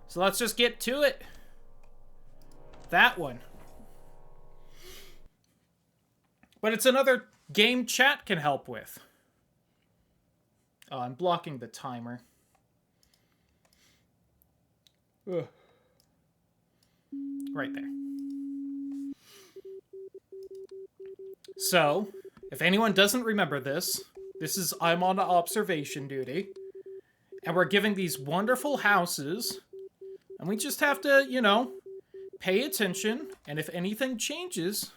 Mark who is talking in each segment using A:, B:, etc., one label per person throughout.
A: So let's just get to it. That one. But it's another game chat can help with. Oh, I'm blocking the timer. Ugh. Right there. So, if anyone doesn't remember this, I'm on observation duty. And we're giving these wonderful houses. And we just have to, you know, pay attention. And if anything changes,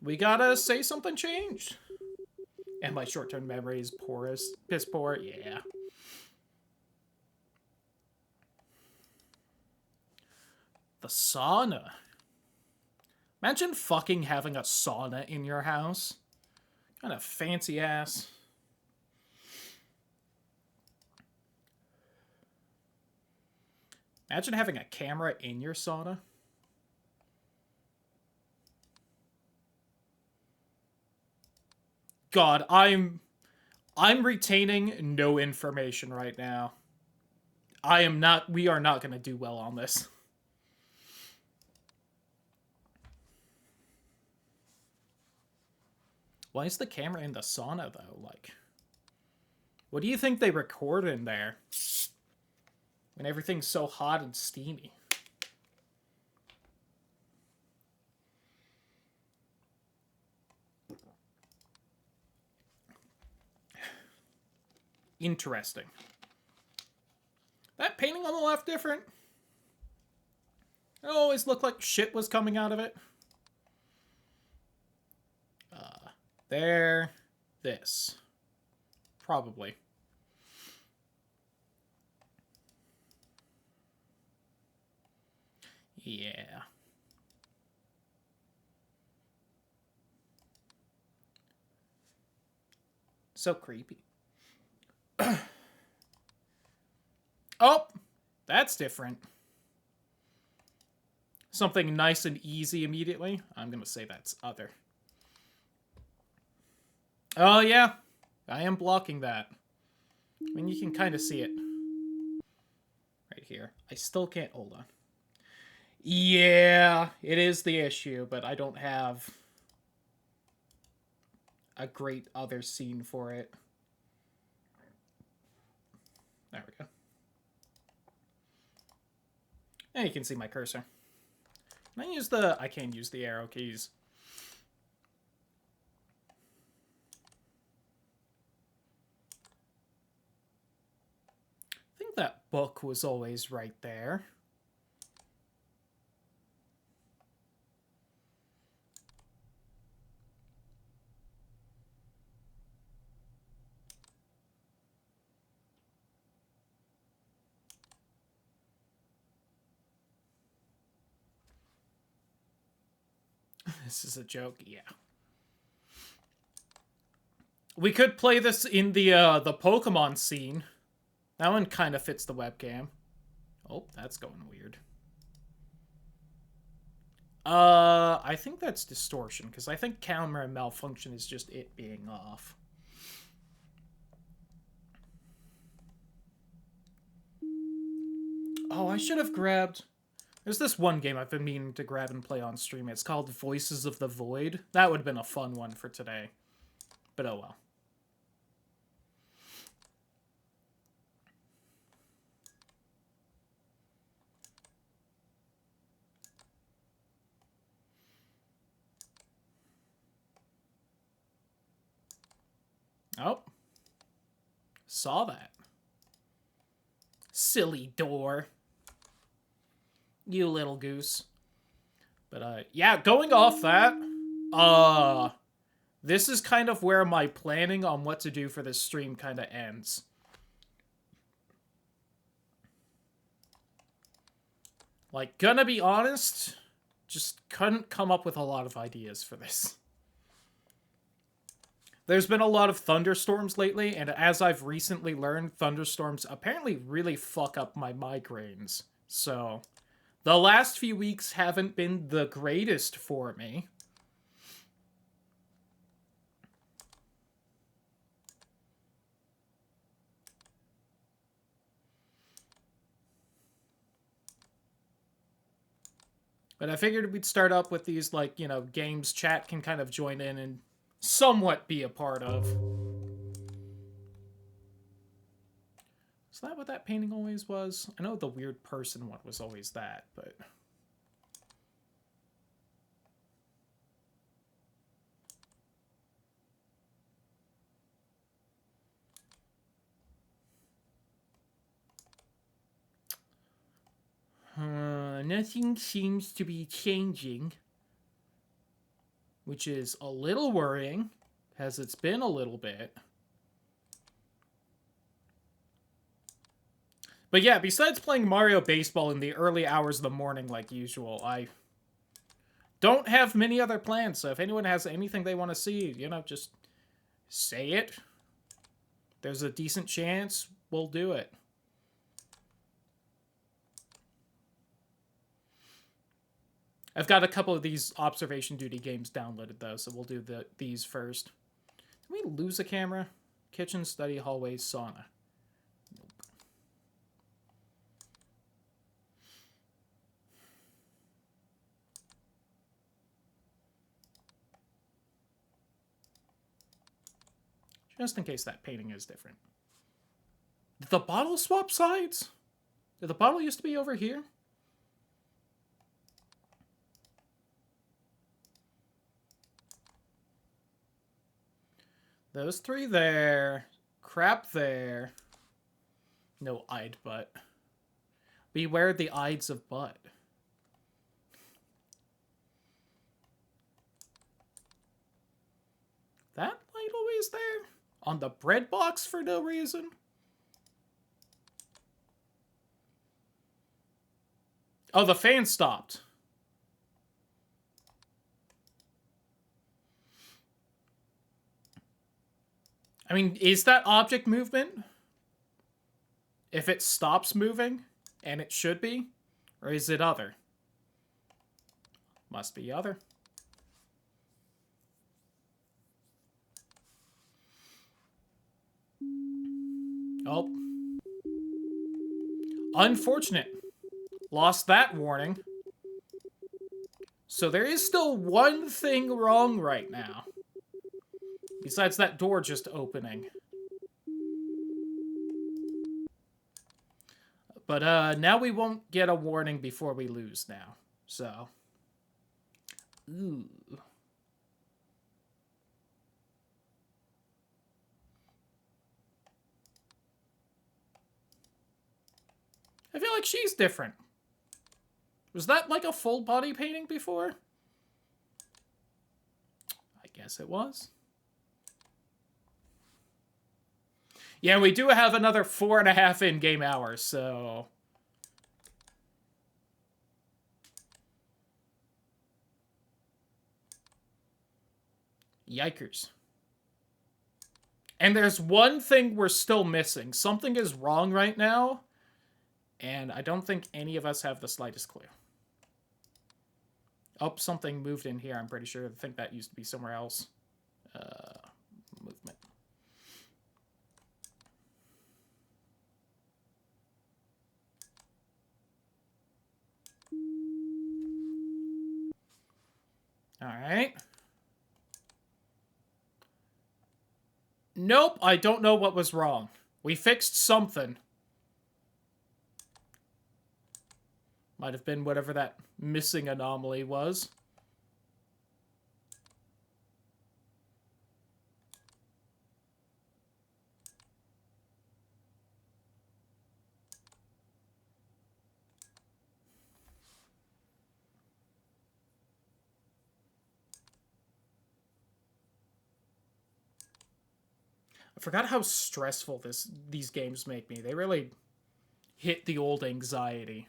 A: we gotta say something changed. And my short-term memory is porous. Piss poor, yeah. The sauna. Imagine fucking having a sauna in your house. Kind of fancy ass. Imagine having a camera in your sauna. God, I'm retaining no information right now. We are not going to do well on this. Why is the camera in the sauna, though? Like, what do you think they record in there? When everything's so hot and steamy. Interesting. That painting on the left different? It always looked like shit was coming out of it. There. This. Probably. Yeah. So creepy. Oh! That's different. Something nice and easy immediately. I'm gonna say that's other. Oh, yeah. I am blocking that. I mean, you can kind of see it. Right here. I still can't... Hold on. Yeah, it is the issue, but I don't have a great other scene for it. There we go. And you can see my cursor. I can't use the arrow keys. I think that book was always right there. This is a joke, yeah. We could play this in the Pokemon scene. That one kind of fits the webcam. Oh, that's going weird. I think that's distortion, because I think camera malfunction is just it being off. Oh, I should have grabbed... There's this one game I've been meaning to grab and play on stream. It's called Voices of the Void. That would have been a fun one for today. But oh well. Oh. Saw that. Silly door. You little goose. But, yeah, going off that, this is kind of where my planning on what to do for this stream kind of ends. Like, gonna be honest, just couldn't come up with a lot of ideas for this. There's been a lot of thunderstorms lately, and as I've recently learned, thunderstorms apparently really fuck up my migraines. So, the last few weeks haven't been the greatest for me. But I figured we'd start up with these, like, you know, games chat can kind of join in and somewhat be a part of. Is that what that painting always was? I know the weird person one was always that, but... nothing seems to be changing. Which is a little worrying, as it's been a little bit. But yeah, besides playing Mario Baseball in the early hours of the morning like usual, I don't have many other plans, so if anyone has anything they want to see, you know, just say it. There's a decent chance we'll do it. I've got a couple of these observation duty games downloaded, though, so we'll do these first. Did we lose a camera? Kitchen, study, hallway, sauna. Nope. Just in case that painting is different. Did the bottle swap sides? Did the bottle used to be over here? Those three there. Crap there. No eyed butt. Beware the ides of butt. That light always there? On the bread box for no reason? Oh, the fan stopped. I mean, is that object movement? If it stops moving, and it should be? Or is it other? Must be other. Oh. Unfortunate. Lost that warning. So there is still one thing wrong right now. Besides that door just opening. But now we won't get a warning before we lose now. So. Ooh. I feel like she's different. Was that like a full body painting before? I guess it was. Yeah, we do have another 4.5 in-game hours, so... Yikers. And there's one thing we're still missing. Something is wrong right now, and I don't think any of us have the slightest clue. Oh, something moved in here, I'm pretty sure. I think that used to be somewhere else. Movement. Alright. Nope, I don't know what was wrong. We fixed something. Might have been whatever that missing anomaly was. I forgot how stressful these games make me. They really hit the old anxiety.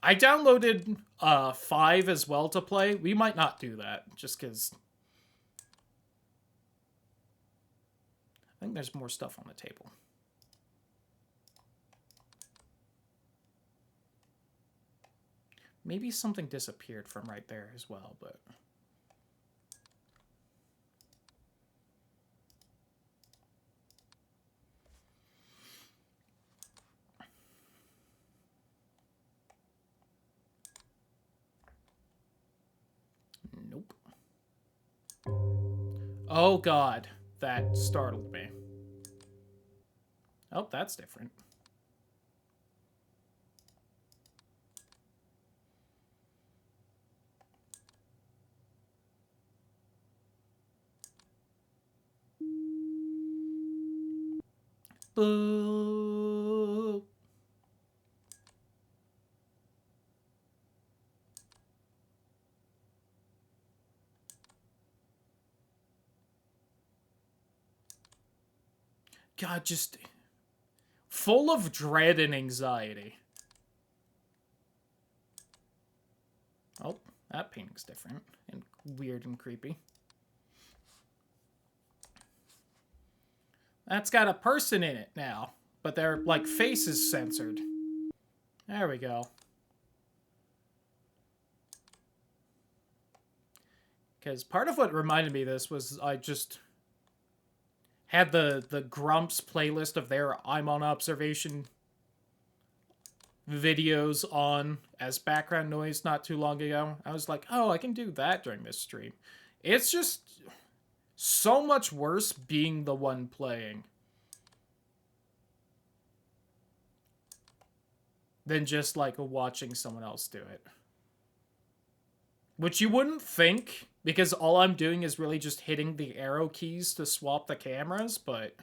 A: I downloaded 5 as well to play. We might not do that, just because... I think there's more stuff on the table. Maybe something disappeared from right there as well, but... Oh god, that startled me. Oh, that's different. Boo. God, just full of dread and anxiety. Oh, that painting's different and weird and creepy. That's got a person in it now, but their, like, face is censored. There we go. Because part of what reminded me of this was I just had the Grumps playlist of their I'm on observation videos on as background noise not too long ago. I was like, oh, I can do that during this stream. It's just so much worse being the one playing than just, like, watching someone else do it. Which you wouldn't think, because all I'm doing is really just hitting the arrow keys to swap the cameras, but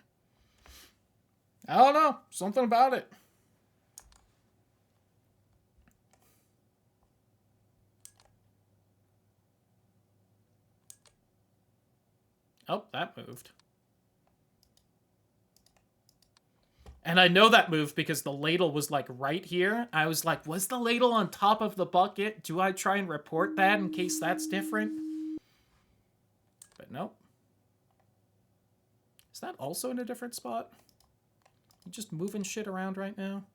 A: I don't know. Something about it. Oh, that moved. And I know that moved because the ladle was, like, right here. I was like, was the ladle on top of the bucket? Do I try and report that in case that's different? But nope. Is that also in a different spot? You just moving shit around right now?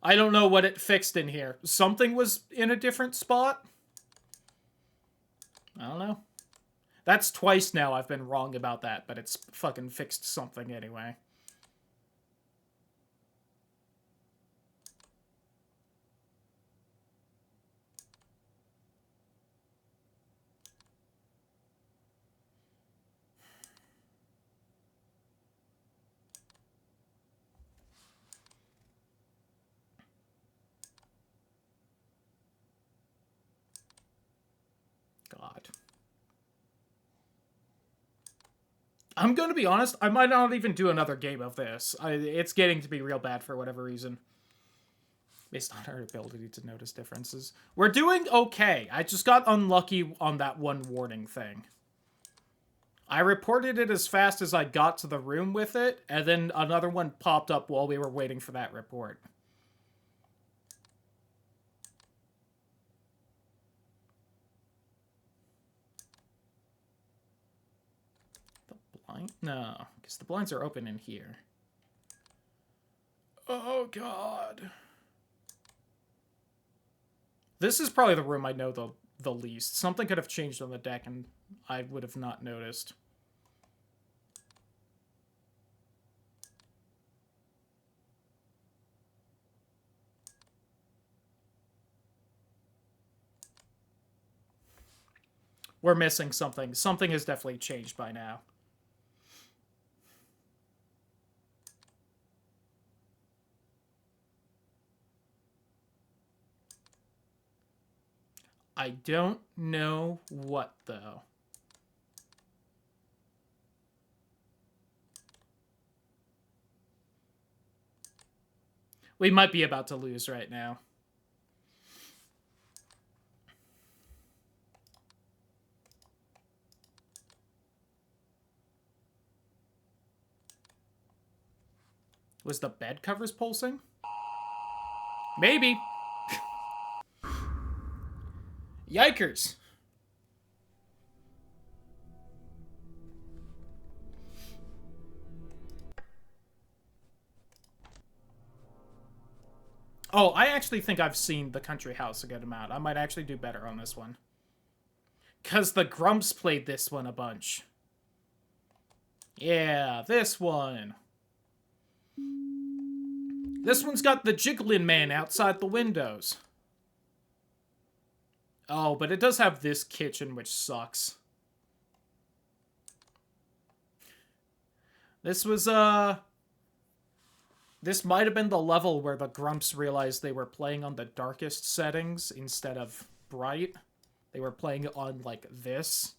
A: I don't know what it fixed in here. Something was in a different spot? I don't know. That's twice now I've been wrong about that, but it's fucking fixed something anyway. God. I'm gonna be honest, I might not even do another game of this. It's getting to be real bad for whatever reason. Based on our ability to notice differences. We're doing okay. I just got unlucky on that one warning thing. I reported it as fast as I got to the room with it, and then another one popped up while we were waiting for that report. The blind? No, because the blinds are open in here. Oh, God. This is probably the room I know the least. Something could have changed on the deck, and I would have not noticed. We're missing something. Something has definitely changed by now. I don't know what, though. We might be about to lose right now. Was the bed covers pulsing? Maybe. Yikers. Oh, I actually think I've seen The Country House a good amount. I might actually do better on this one. Because the Grumps played this one a bunch. Yeah, this one. This one's got the jigglin man outside the windows. Oh, but it does have this kitchen, which sucks. This was, this might have been the level where the Grumps realized they were playing on the darkest settings instead of bright. They were playing on, like, this.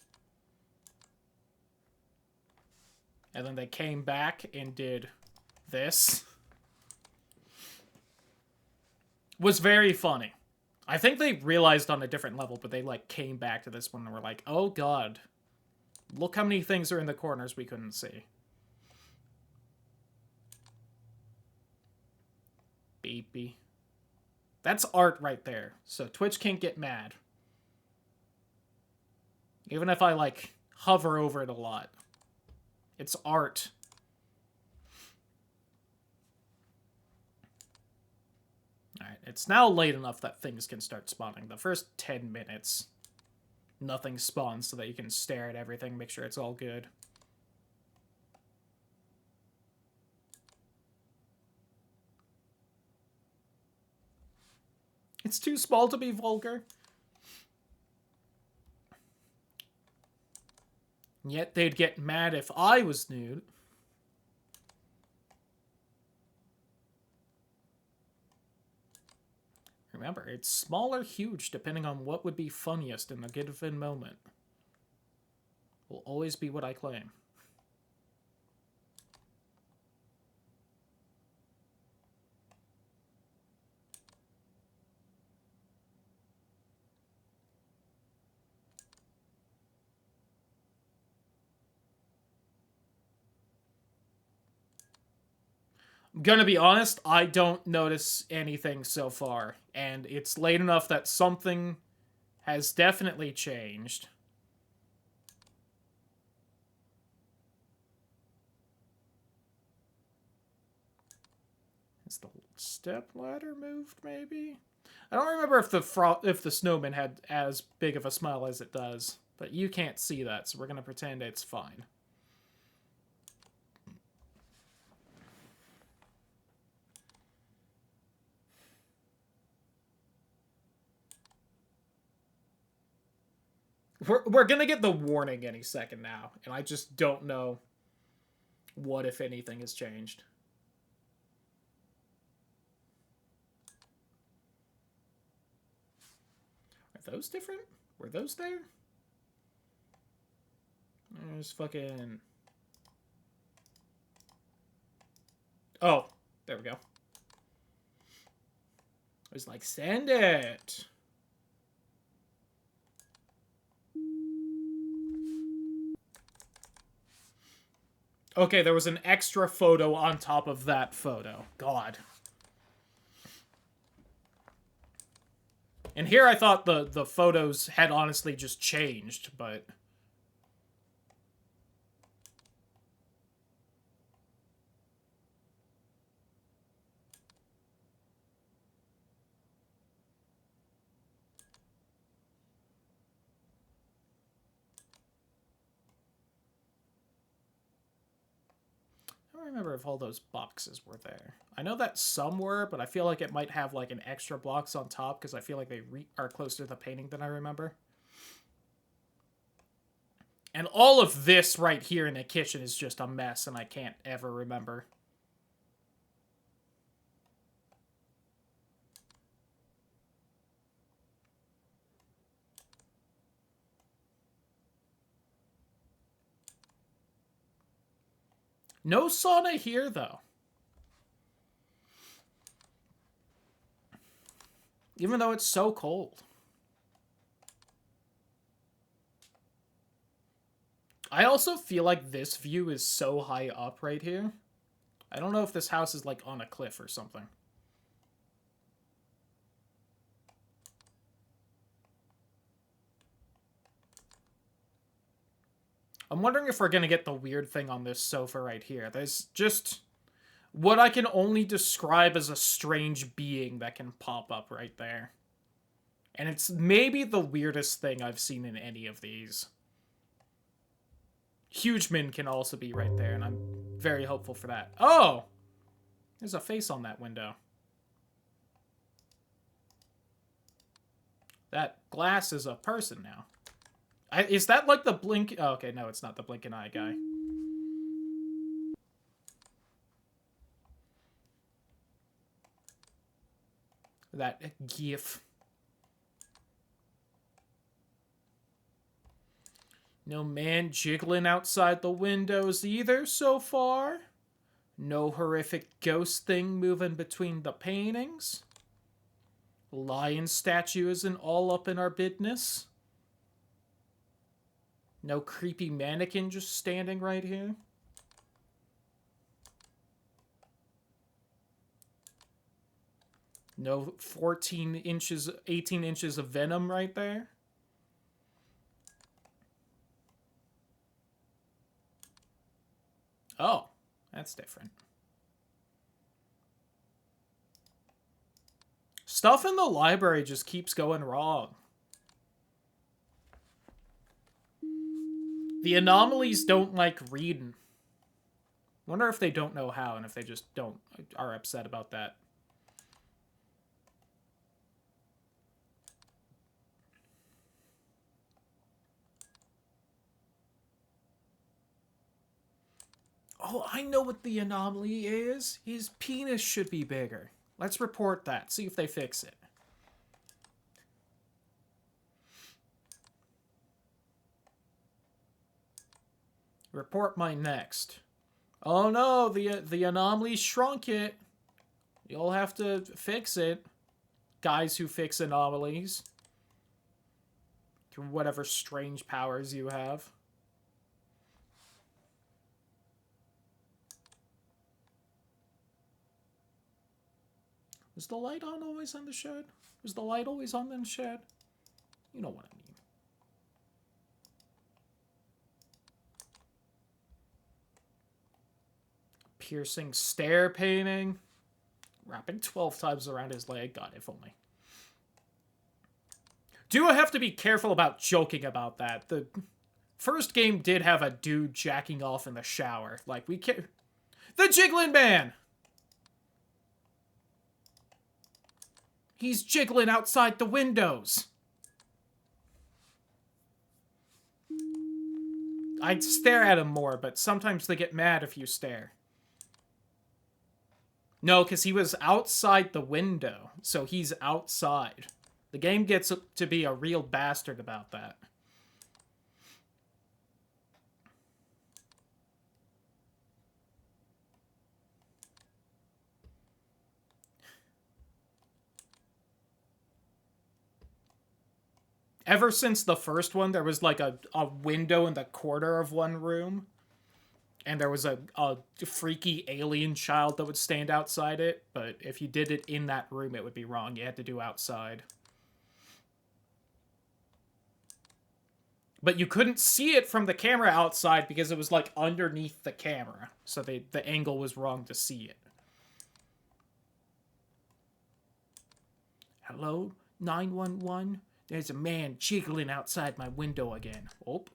A: And then they came back and did this. Was very funny. I think they realized on a different level, but they, like, came back to this one and were like, oh god. Look how many things are in the corners we couldn't see. Beepy. That's art right there, so Twitch can't get mad. Even if I, like, hover over it a lot. It's art. Alright, it's now late enough that things can start spawning. The first 10 minutes, nothing spawns so that you can stare at everything, make sure it's all good. It's too small to be vulgar. Yet they'd get mad if I was nude. Remember, it's small or huge depending on what would be funniest in a given moment. Will always be what I claim. I'm gonna be honest, I don't notice anything so far, and it's late enough that something has definitely changed. Is the step ladder moved, maybe? I don't remember if the snowman had as big of a smile as it does, but you can't see that, so we're gonna pretend it's fine. We're gonna get the warning any second now, and I just don't know what, if anything, has changed. Are those different? Were those there? There's fucking... Oh, there we go. I was like, send it! Okay, there was an extra photo on top of that photo. God. And here I thought the photos had honestly just changed, but... I don't remember if all those boxes were there. I know that some were, but I feel like it might have like an extra box on top because I feel like they are closer to the painting than I remember. And all of this right here in the kitchen is just a mess and I can't ever remember. No sauna here, though. Even though it's so cold. I also feel like this view is so high up right here. I don't know if this house is, like, on a cliff or something. I'm wondering if we're gonna get the weird thing on this sofa right here. There's just what I can only describe as a strange being that can pop up right there. And it's maybe the weirdest thing I've seen in any of these. Huge Min can also be right there, and I'm very hopeful for that. Oh! There's a face on that window. That glass is a person now. Is that like the blink? Oh, okay, no, it's not the blinking eye guy. That gif. No man jiggling outside the windows either so far. No horrific ghost thing moving between the paintings. Lion statue isn't all up in our business. No creepy mannequin just standing right here. No 14 inches, 18 inches of venom right there. Oh, that's different. Stuff in the library just keeps going wrong. The anomalies don't like reading. Wonder if they don't know how, and if they just are upset about that. Oh, I know what the anomaly is. His penis should be bigger. Let's report that. See if they fix it. Report my next. Oh no, the anomaly shrunk it. You'll have to fix it. Guys who fix anomalies. Through whatever strange powers you have. Was the light on always in the shed? Was the light always on in the shed? You know what I mean. Piercing stare painting. Wrapping 12 times around his leg. God, if only. Do I have to be careful about joking about that? The first game did have a dude jacking off in the shower. Like, we can't... The Jigglin Man! He's jiggling outside the windows. I'd stare at him more, but sometimes they get mad if you stare. No, because he was outside the window, so he's outside. The game gets to be a real bastard about that. Ever since the first one, there was like a window in the corner of one room. And there was a freaky alien child that would stand outside it. But if you did it in that room, it would be wrong. You had to do outside. But you couldn't see it from the camera outside because it was like underneath the camera. So the angle was wrong to see it. Hello? 911? There's a man jiggling outside my window again. Oh.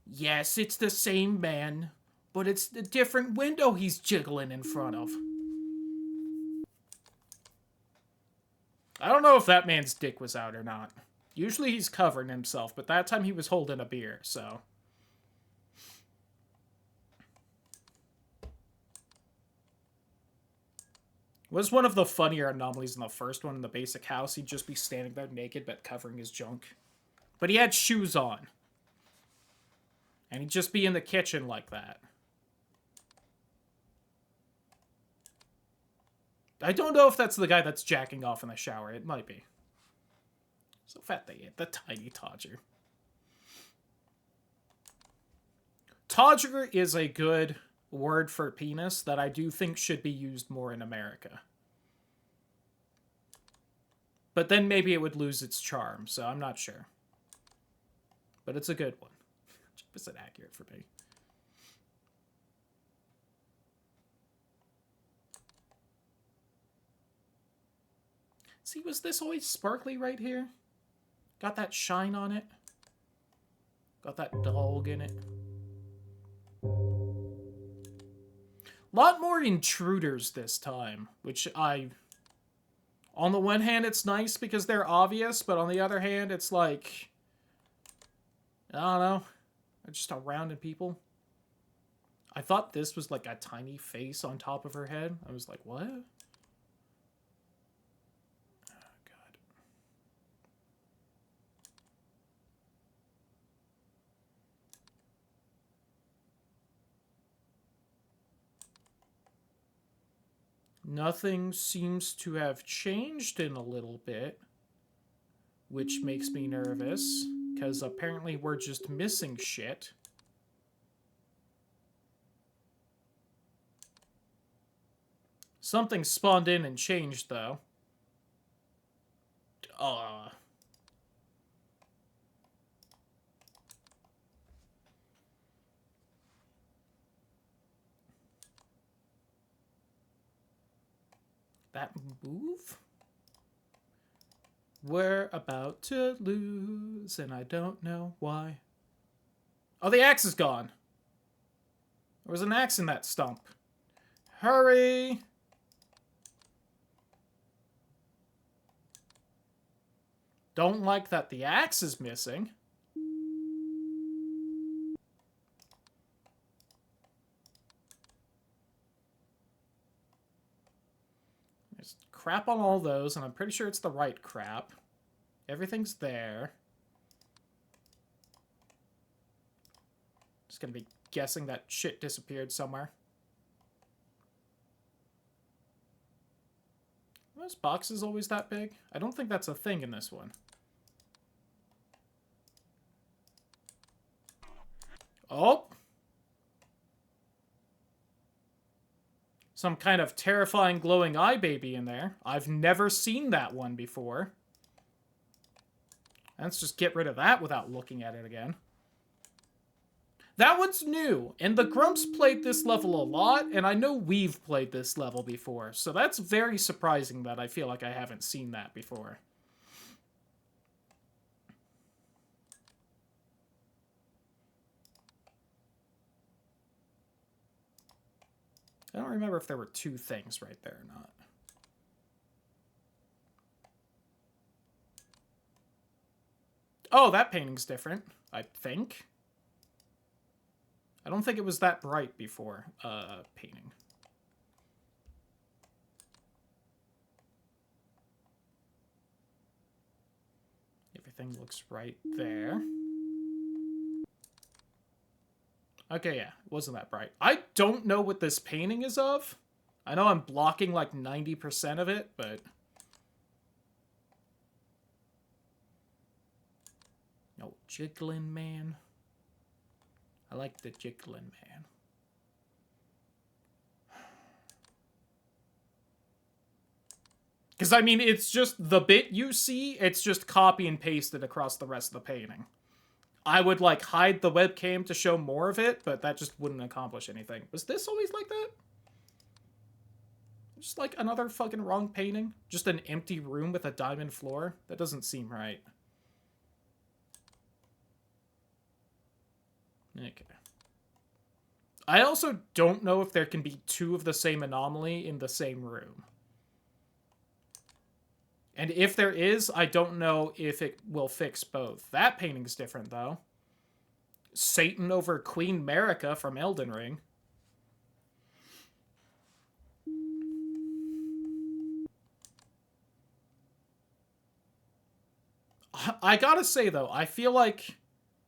A: Yes, it's the same man, but it's a different window he's jiggling in front of. I don't know if that man's dick was out or not. Usually he's covering himself, but that time he was holding a beer, so... Was one of the funnier anomalies in the first one in the basic house. He'd just be standing there naked but covering his junk. But he had shoes on. And he'd just be in the kitchen like that. I don't know if that's the guy that's jacking off in the shower. It might be. So fat they ate. The tiny Todger. Todger is a good word for penis that I do think should be used more in America. But then maybe it would lose its charm, so I'm not sure. But it's a good one. 100% accurate for me. See, was this always sparkly right here? Got that shine on it? Got that dog in it? A lot more intruders this time, which on the one hand, it's nice because they're obvious, but on the other hand, it's like, I don't know, they're just around in people. I thought this was like a tiny face on top of her head. I was like, what? Oh, God. Nothing seems to have changed in a little bit, which makes me nervous, because apparently we're just missing shit. Something spawned in and changed, though. That move? We're about to lose, and I don't know why. Oh, the axe is gone. There was an axe in that stump. Hurry! Don't like that the axe is missing. There's crap on all those, and I'm pretty sure it's the right crap. Everything's there. Just gonna be guessing that shit disappeared somewhere. Are those boxes always that big? I don't think that's a thing in this one. Oh! Some kind of terrifying glowing eye baby in there. I've never seen that one before. Let's just get rid of that without looking at it again. That one's new, and the Grumps played this level a lot, and I know we've played this level before, so that's very surprising that I feel like I haven't seen that before. I don't remember if there were two things right there or not. Oh, that painting's different, I think. I don't think it was that bright before, painting. Everything looks right there. Okay, yeah, it wasn't that bright. I don't know what this painting is of. I know I'm blocking like 90% of it, but... No, jigglin man. I like the jigglin man. Because, I mean, it's just the bit you see, it's just copy and pasted across the rest of the painting. I would, like, hide the webcam to show more of it, but that just wouldn't accomplish anything. Was this always like that? Just, like, another fucking wrong painting? Just an empty room with a diamond floor? That doesn't seem right. Okay. I also don't know if there can be two of the same anomaly in the same room. And if there is, I don't know if it will fix both. That painting's different, though. Satan over Queen Marika from Elden Ring. I gotta say, though, I feel like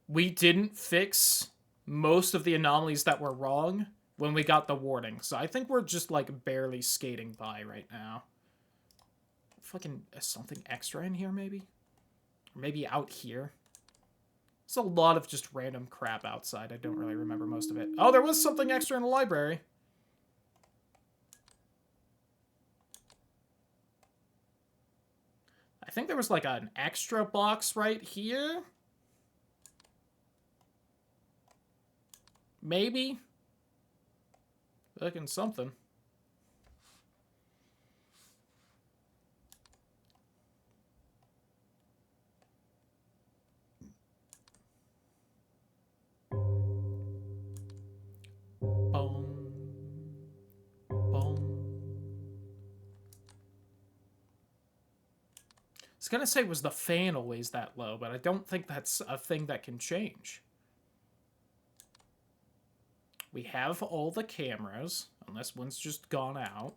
A: we didn't fix most of the anomalies that were wrong when we got the warning. So I think we're just, like, barely skating by right now. Fucking something extra in here, maybe? Or maybe out here? There's a lot of just random crap outside. I don't really remember most of it. Oh, there was something extra in the library. I think there was like an extra box right here. Maybe. Looking something. Boom. gonna say, was the fan always that low, but I don't think that's a thing that can change. We have all the cameras, unless one's just gone out.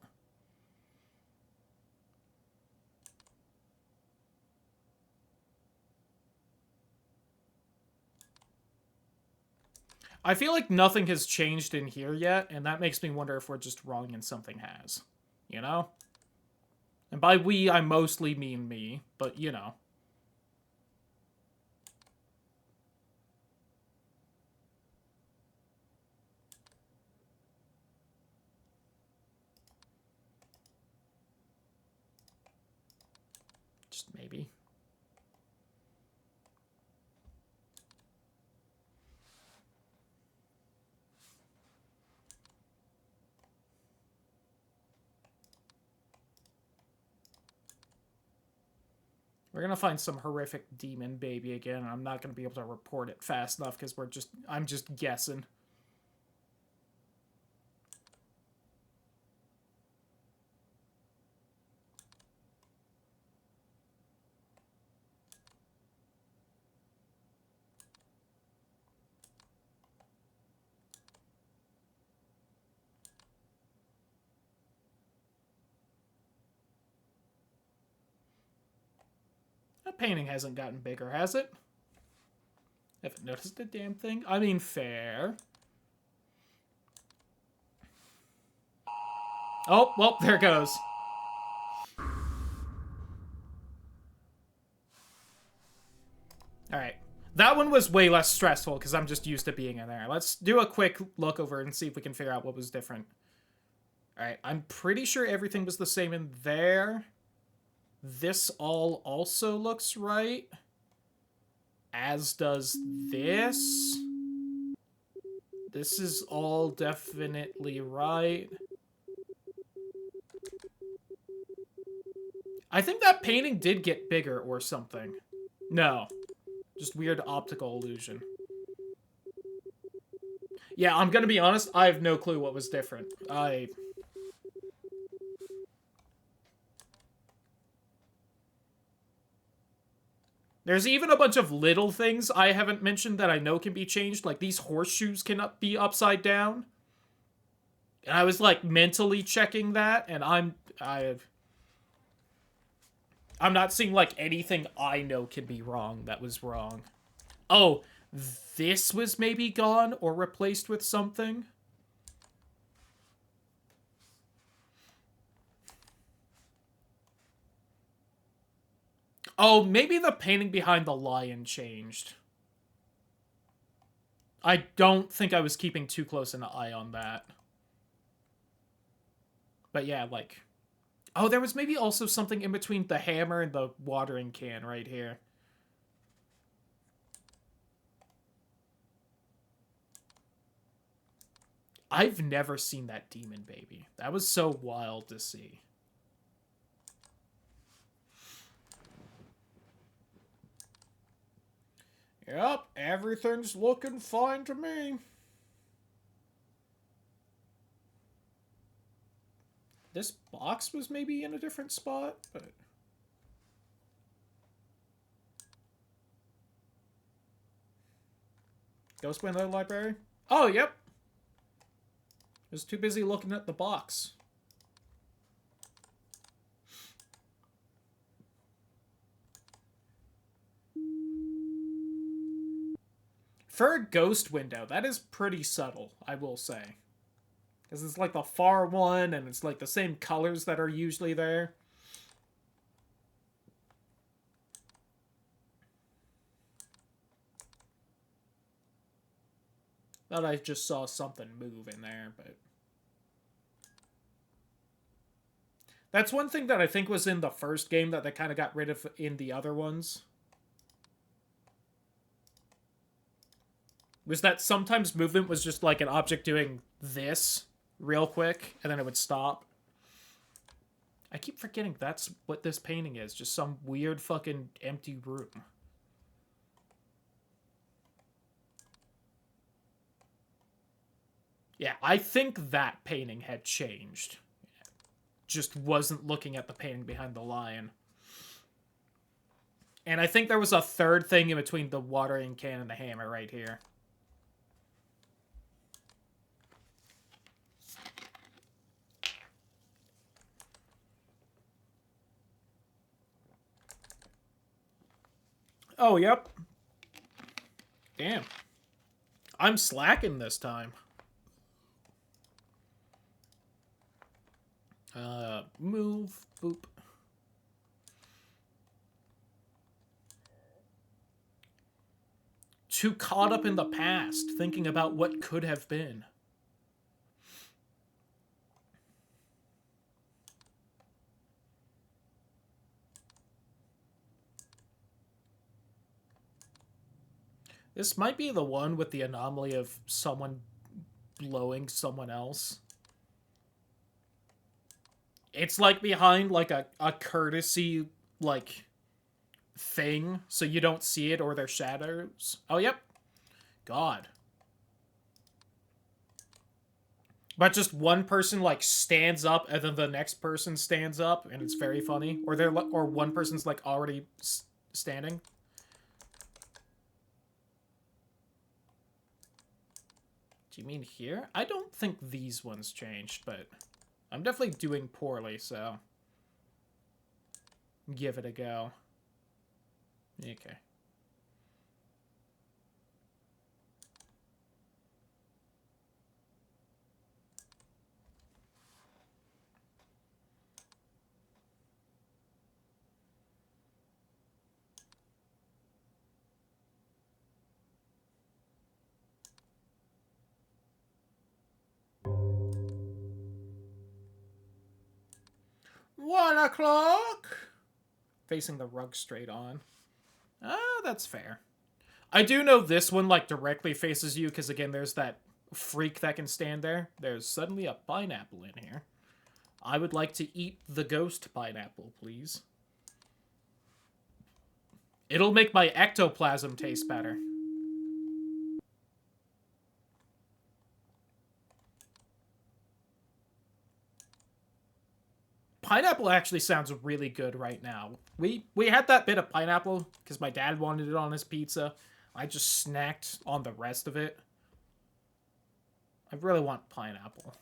A: I feel like nothing has changed in here yet, and that makes me wonder if we're just wrong and something has. You know? And by we, I mostly mean me, but you know. Just maybe. We're gonna find some horrific demon baby again, and I'm not gonna be able to report it fast enough because I'm just guessing. That painting hasn't gotten bigger, has it? Haven't noticed a damn thing. I mean, fair. Oh, well, there goes. Alright. That one was way less stressful because I'm just used to being in there. Let's do a quick look over and see if we can figure out what was different. Alright, I'm pretty sure everything was the same in there. This all also looks right. As does this. This is all definitely right. I think that painting did get bigger or something. No. Just weird optical illusion. Yeah, I'm gonna be honest, I have no clue what was different. There's even a bunch of little things I haven't mentioned that I know can be changed. Like, these horseshoes cannot be upside down. And I was, like, mentally checking that, and I'm not seeing, like, anything I know can be wrong that was wrong. Oh, this was maybe gone or replaced with something? Oh, maybe the painting behind the lion changed. I don't think I was keeping too close an eye on that. But yeah, like... Oh, there was maybe also something in between the hammer and the watering can right here. I've never seen that demon baby. That was so wild to see. Yep, everything's looking fine to me. This box was maybe in a different spot, but... Ghost Window Library? Oh, yep. I was too busy looking at the box. For a ghost window, that is pretty subtle, I will say. Because it's like the far one, and it's like the same colors that are usually there. Thought I just saw something move in there, but... That's one thing that I think was in the first game that they kind of got rid of in the other ones. Was that sometimes movement was just like an object doing this real quick, and then it would stop. I keep forgetting that's what this painting is. Just some weird fucking empty room. Yeah, I think that painting had changed. Just wasn't looking at the painting behind the lion. And I think there was a third thing in between the watering can and the hammer right here. Oh, yep. Damn. I'm slacking this time. Move. Boop. Too caught up in the past, thinking about what could have been. This might be the one with the anomaly of someone blowing someone else. It's like behind like a courtesy like thing, so you don't see it or their shadows. Oh, yep. God. But just one person like stands up and then the next person stands up and it's very funny. Or one person's like already standing. Do you mean here? I don't think these ones changed, but I'm definitely doing poorly, so give it a go. Okay. One o'clock! Facing the rug straight on. Ah, that's fair. I do know this one, like, directly faces you, because, again, there's that freak that can stand there. There's suddenly a pineapple in here. I would like to eat the ghost pineapple, please. It'll make my ectoplasm taste better. Pineapple actually sounds really good right now. We had that bit of pineapple because my dad wanted it on his pizza. I just snacked on the rest of it. I really want pineapple.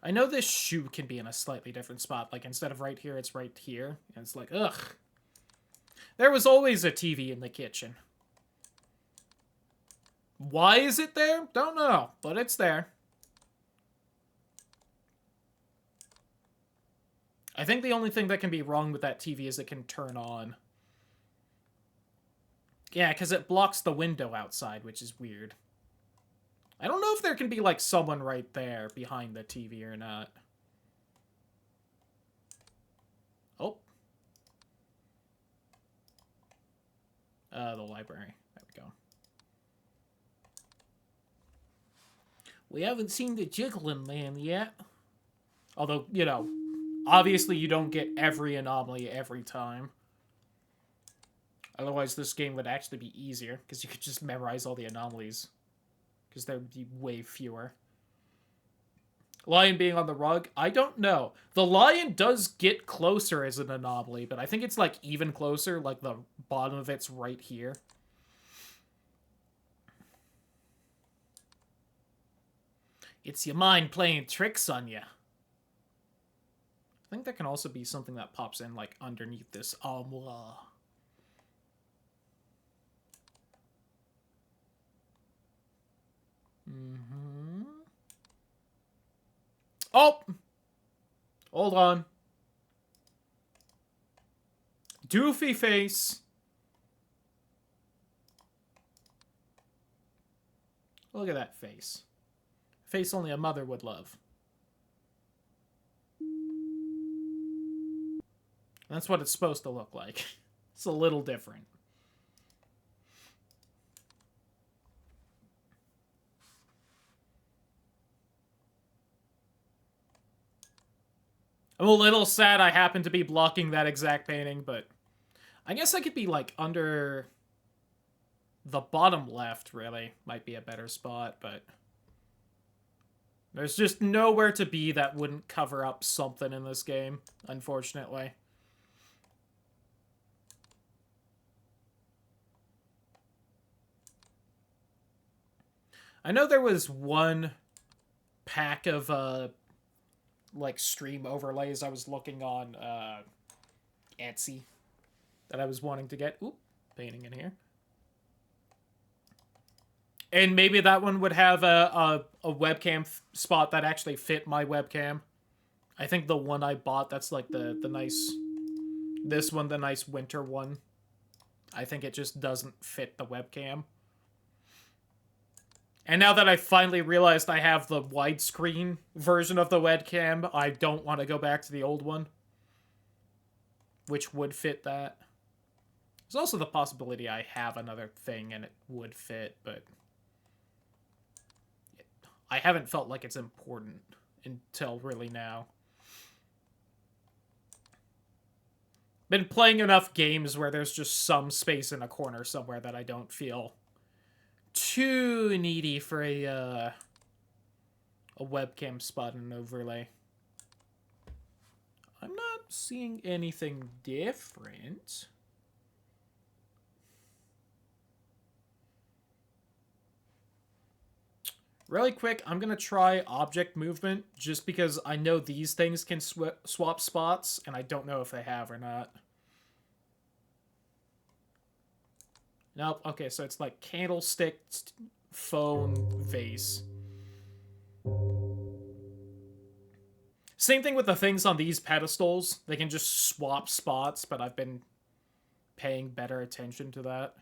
A: I know this shoe can be in a slightly different spot. Like, instead of right here, it's right here. And it's like, ugh. There was always a TV in the kitchen. Why is it there? Don't know, but it's there. I think the only thing that can be wrong with that TV is it can turn on. Yeah, because it blocks the window outside, which is weird. I don't know if there can be, like, someone right there behind the TV or not. Oh. The library. There we go. We haven't seen the jigglin man yet. Although, you know, obviously you don't get every anomaly every time. Otherwise, this game would actually be easier, because you could just memorize all the anomalies. Because there would be way fewer. Lion being on the rug? I don't know. The lion does get closer as an anomaly, but I think it's, like, even closer. Like, the bottom of it's right here. It's your mind playing tricks on you. I think there can also be something that pops in, like, underneath this armoire. Mm-hmm. Oh! Hold on. Doofy face. Look at that face. Face only a mother would love. That's what it's supposed to look like. It's a little different. I'm a little sad I happen to be blocking that exact painting, but I guess I could be, like, under the bottom left, really. Might be a better spot, but there's just nowhere to be that wouldn't cover up something in this game, unfortunately. I know there was one pack of, like, stream overlays I was looking on, Etsy that I was wanting to get. Oop, painting in here. And maybe that one would have a webcam spot that actually fit my webcam. I think the one I bought, that's like the nice... This one, the nice winter one. I think it just doesn't fit the webcam. And now that I finally realized I have the widescreen version of the webcam, I don't want to go back to the old one, which would fit that. There's also the possibility I have another thing and it would fit, but I haven't felt like it's important until really now. Been playing enough games where there's just some space in a corner somewhere that I don't feel too needy for a webcam spot and overlay. I'm not seeing anything different. Really quick, I'm going to try object movement, just because I know these things can swap spots, and I don't know if they have or not. Nope, okay, so it's like candlestick, phone, vase. Same thing with the things on these pedestals. They can just swap spots, but I've been paying better attention to that.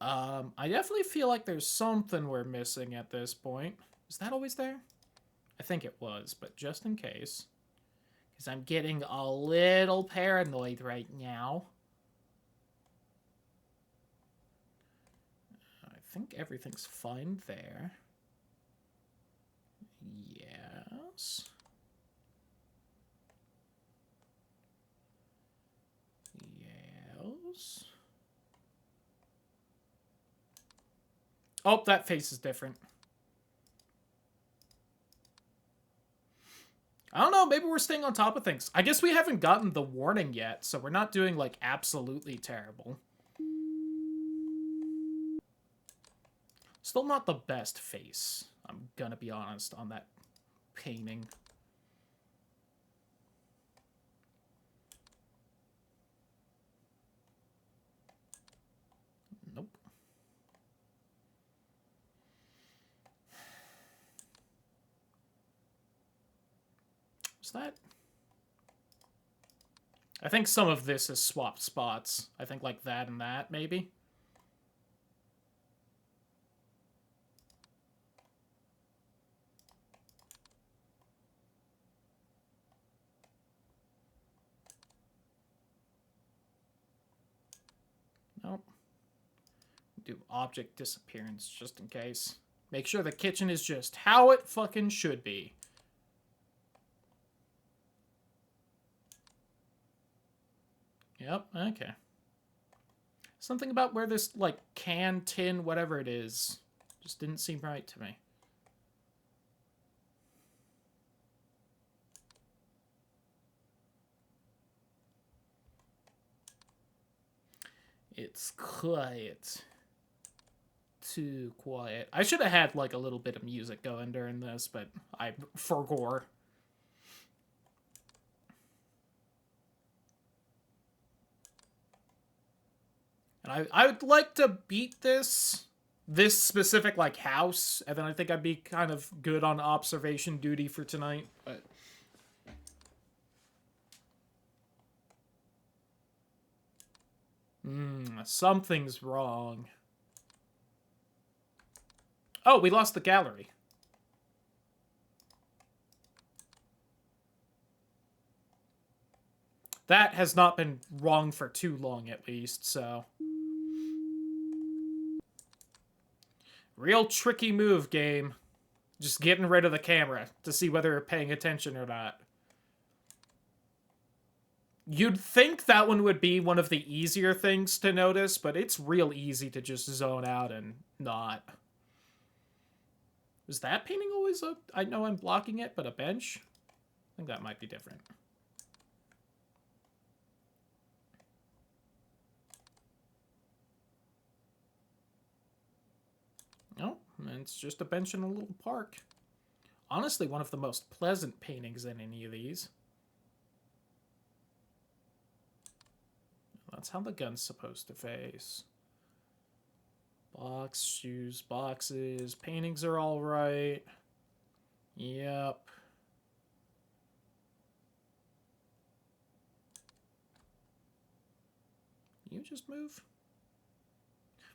A: I definitely feel like there's something we're missing at this point. Is that always there? I think it was, but just in case. Because I'm getting a little paranoid right now. I think everything's fine there. Yes. Yes. Oh, that face is different. I don't know, maybe we're staying on top of things. I guess we haven't gotten the warning yet, so we're not doing, like, absolutely terrible. Still not the best face, I'm gonna be honest, on that painting. Nope. Is that... I think some of this is swapped spots. I think like that and that, maybe. Nope. Do object disappearance just in case. Make sure the kitchen is just how it fucking should be. Yep, okay. Something about where this, like, can, tin, whatever it is, just didn't seem right to me. It's quiet. Too quiet. I should have had, like, a little bit of music going during this, but I forgore. And I would like to beat this specific, like, house, and then I think I'd be kind of good on observation duty for tonight, but... something's wrong. Oh, we lost the gallery. That has not been wrong for too long, at least, so... Real tricky move, game. Just getting rid of the camera to see whether you're paying attention or not. You'd think that one would be one of the easier things to notice, but it's real easy to just zone out and not. Is that painting always a... I know I'm blocking it, but a bench? I think that might be different. No, it's just a bench in a little park. Honestly, one of the most pleasant paintings in any of these. That's how the gun's supposed to face. Box, shoes, boxes. Paintings are all right. Yep. You just move?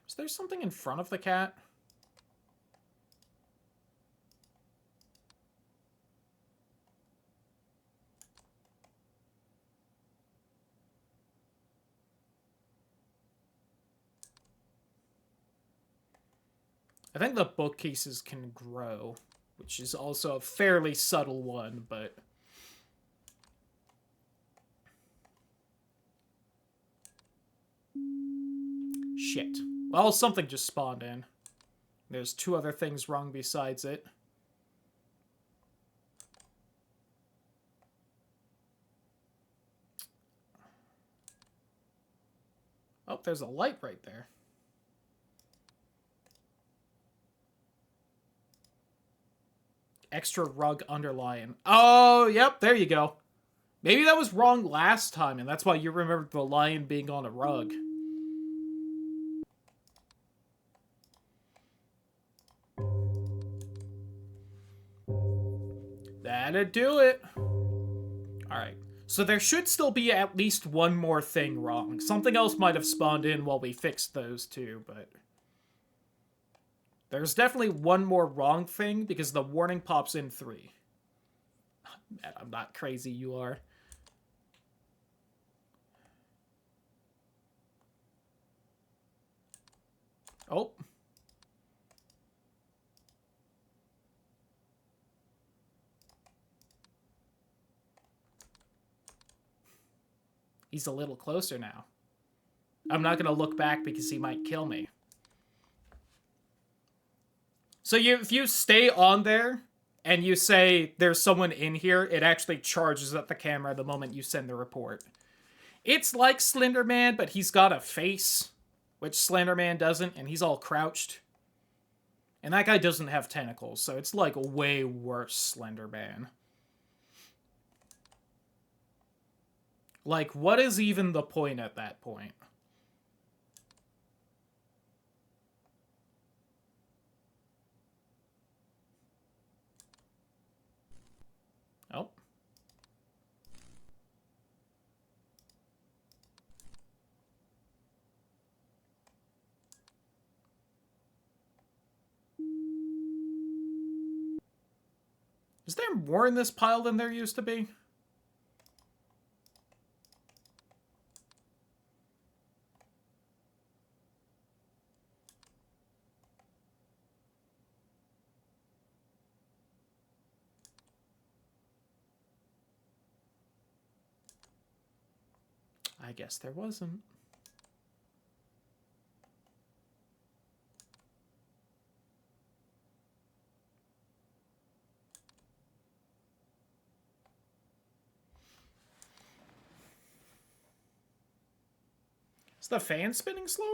A: Is there something in front of the cat? I think the bookcases can grow, which is also a fairly subtle one, but... Shit. Well, something just spawned in. There's two other things wrong besides it. Oh, there's a light right there. Extra rug underlying. Oh, yep, there you go. Maybe that was wrong last time, and that's why you remembered the lion being on a rug. That'd do it. Alright. So there should still be at least one more thing wrong. Something else might have spawned in while we fixed those two, but... There's definitely one more wrong thing, because the warning pops in 3. Man, I'm not crazy, you are. Oh. He's a little closer now. I'm not going to look back because he might kill me. So if you stay on there and you say there's someone in here, it actually charges up the camera the moment you send the report. It's like Slender Man, but he's got a face, which Slender Man doesn't, and he's all crouched. And that guy doesn't have tentacles, so it's like way worse Slender Man. Like, what is even the point at that point? Oh. Is there more in this pile than there used to be? I guess there wasn't. Is the fan spinning slower?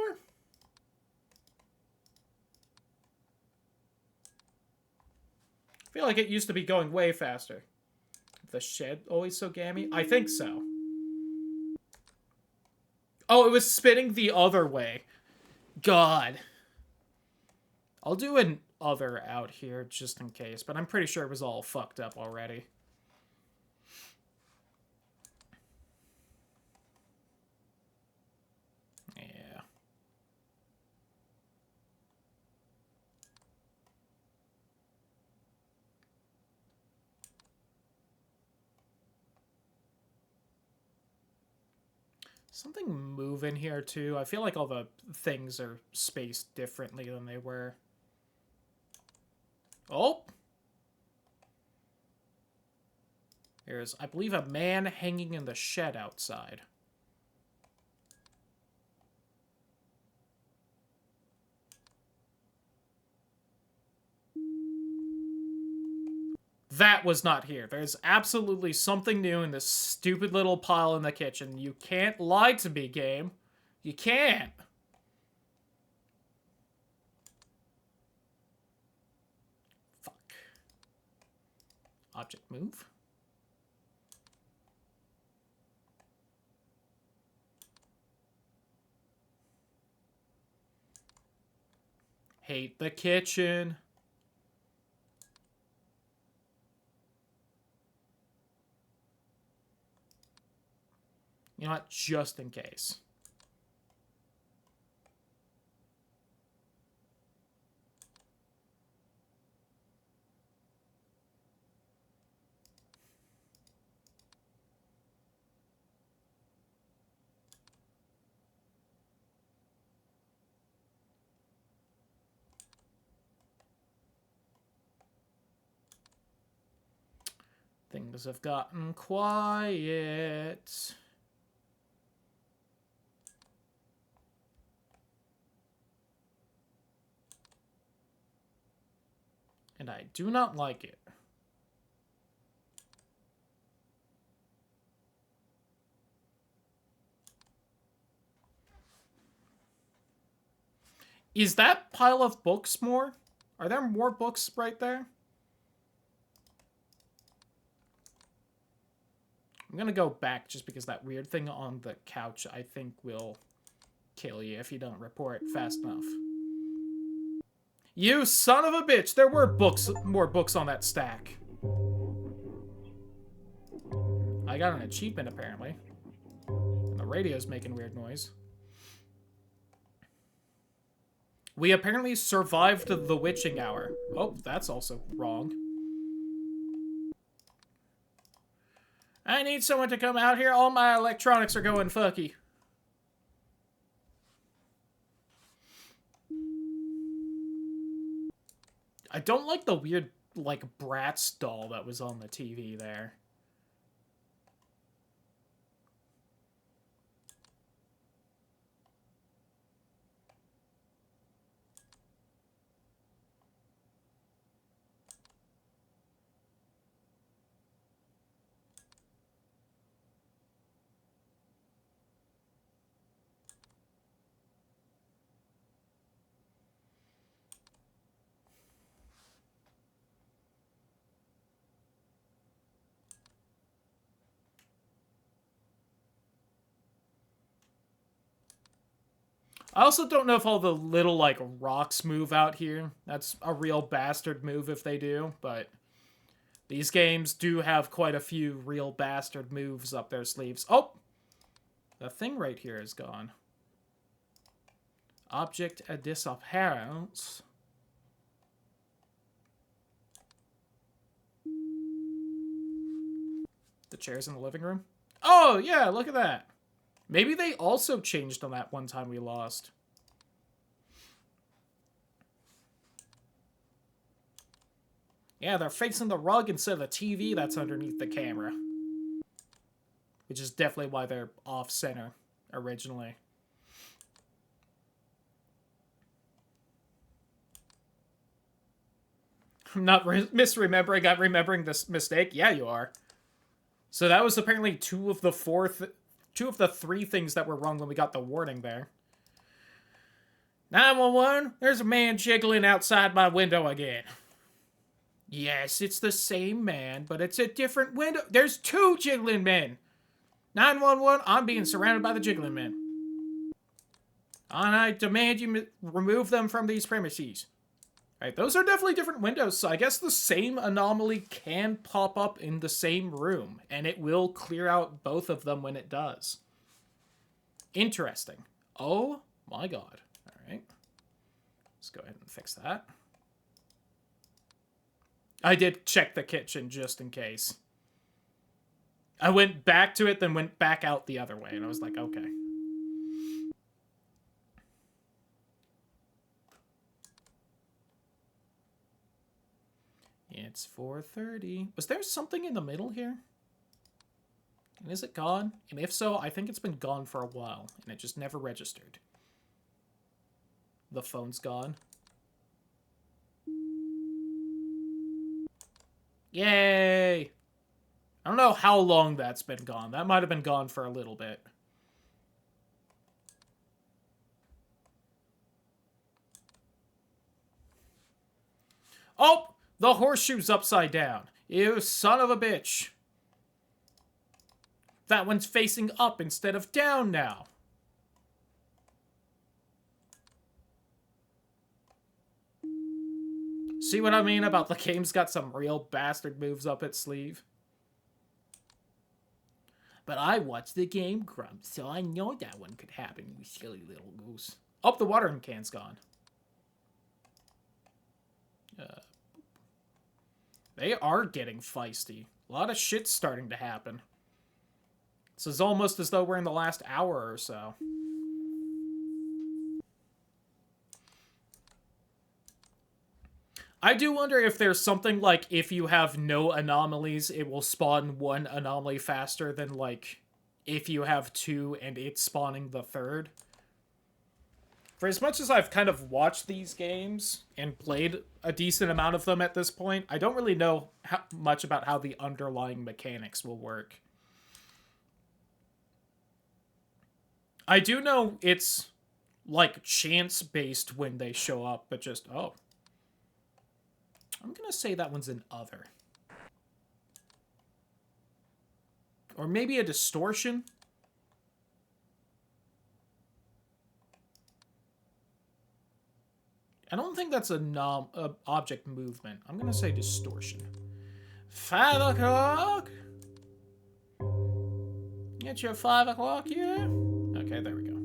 A: I feel like it used to be going way faster. The shed always so gammy? I think so. Oh, it was spinning the other way. God. I'll do an other out here just in case, but I'm pretty sure it was all fucked up already. Yeah. Something move in here too. I feel like all the things are spaced differently than they were. Oh! There's, I believe, a man hanging in the shed outside. That was not here. There's absolutely something new in this stupid little pile in the kitchen. You can't lie to me, game. You can't. Fuck. Object move. Hate the kitchen. You know what? Just in case. Things have gotten quiet. And I do not like it. Is that pile of books more? Are there more books right there? I'm gonna go back just because that weird thing on the couch, I think, will kill you if you don't report fast enough. You son of a bitch! There were more books on that stack. I got an achievement, apparently. And the radio's making weird noise. We apparently survived the witching hour. Oh, that's also wrong. I need someone to come out here. All my electronics are going fucky. I don't like the weird, like, Bratz doll that was on the TV there. I also don't know if all the little, like, rocks move out here. That's a real bastard move if they do, but these games do have quite a few real bastard moves up their sleeves. Oh! The thing right here is gone. Object a disappearance. The chairs in the living room? Oh, yeah, look at that. Maybe they also changed on that one time we lost. Yeah, they're facing the rug instead of the TV that's underneath the camera. Which is definitely why they're off-center originally. I'm not misremembering, I'm remembering this mistake. Yeah, you are. So that was apparently two of the three things that were wrong when we got the warning there. 911, there's a man jiggling outside my window again. Yes, it's the same man, but it's a different window. There's two jiggling men. 911, I'm being surrounded by the jiggling men. And I demand you remove them from these premises. Alright, those are definitely different windows, so I guess the same anomaly can pop up in the same room, and it will clear out both of them when it does. Interesting. Oh my god. Alright. Let's go ahead and fix that. I did check the kitchen just in case. I went back to it, then went back out the other way, and I was like, okay. It's 4:30. Was there something in the middle here? And is it gone? And if so, I think it's been gone for a while, and it just never registered. The phone's gone. Yay! I don't know how long that's been gone. That might have been gone for a little bit. Oh! The horseshoe's upside down. You son of a bitch. That one's facing up instead of down now. See what I mean about the game's got some real bastard moves up its sleeve? But I watched the game, Grump, so I know that one could happen, you silly little goose. Oh, the watering can's gone. They are getting feisty. A lot of shit's starting to happen. This is almost as though we're in the last hour or so. I do wonder if there's something like, if you have no anomalies, it will spawn one anomaly faster than, like, if you have two and it's spawning the third. For as much as I've kind of watched these games and played a decent amount of them at this point, I don't really know much about how the underlying mechanics will work. I do know it's, like, chance-based when they show up, but just, oh. I'm gonna say that one's an other. Or maybe a distortion? I don't think that's a object movement. I'm gonna say distortion. 5 o'clock? Get your 5 o'clock here? Okay, there we go.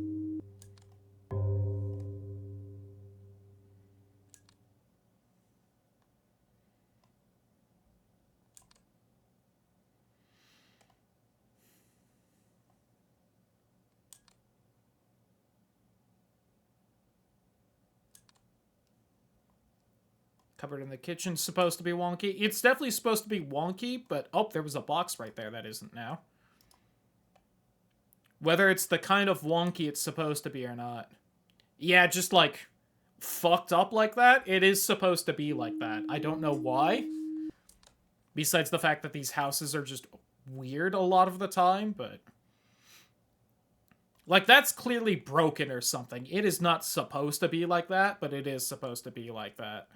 A: Cupboard in the kitchen's supposed to be wonky. It's definitely supposed to be wonky, but... Oh, there was a box right there that isn't now. Whether it's the kind of wonky it's supposed to be or not. Yeah, just, like, fucked up like that. It is supposed to be like that. I don't know why. Besides the fact that these houses are just weird a lot of the time, but... Like, that's clearly broken or something. It is not supposed to be like that, but it is supposed to be like that.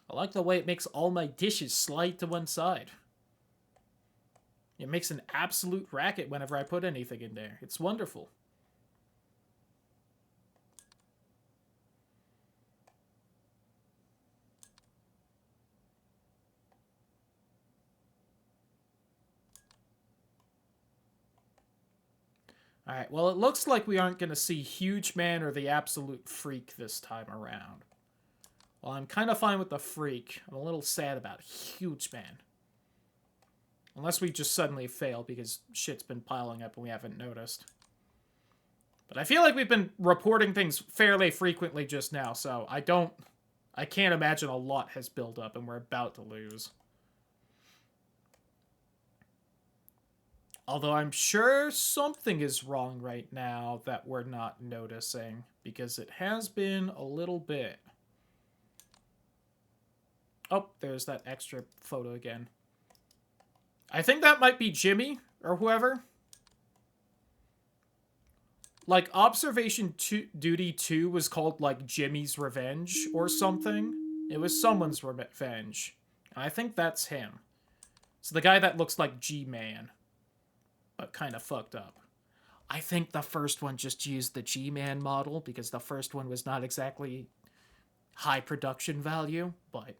A: I like the way it makes all my dishes slide to one side. It makes an absolute racket whenever I put anything in there. It's wonderful. Alright, well, it looks like we aren't going to see Huge Man or the Absolute Freak this time around. Well, I'm kind of fine with the Freak. I'm a little sad about Huge Man. Unless we just suddenly fail because shit's been piling up and we haven't noticed. But I feel like we've been reporting things fairly frequently just now, so I can't imagine a lot has built up and we're about to lose. Although I'm sure something is wrong right now that we're not noticing, because it has been a little bit. Oh, there's that extra photo again. I think that might be Jimmy, or whoever. Like, Observation Duty 2 was called, like, Jimmy's Revenge, or something. It was someone's revenge. And I think that's him. It's the guy that looks like G-Man, but kind of fucked up. I think the first one just used the G-Man model, because the first one was not exactly high production value, but...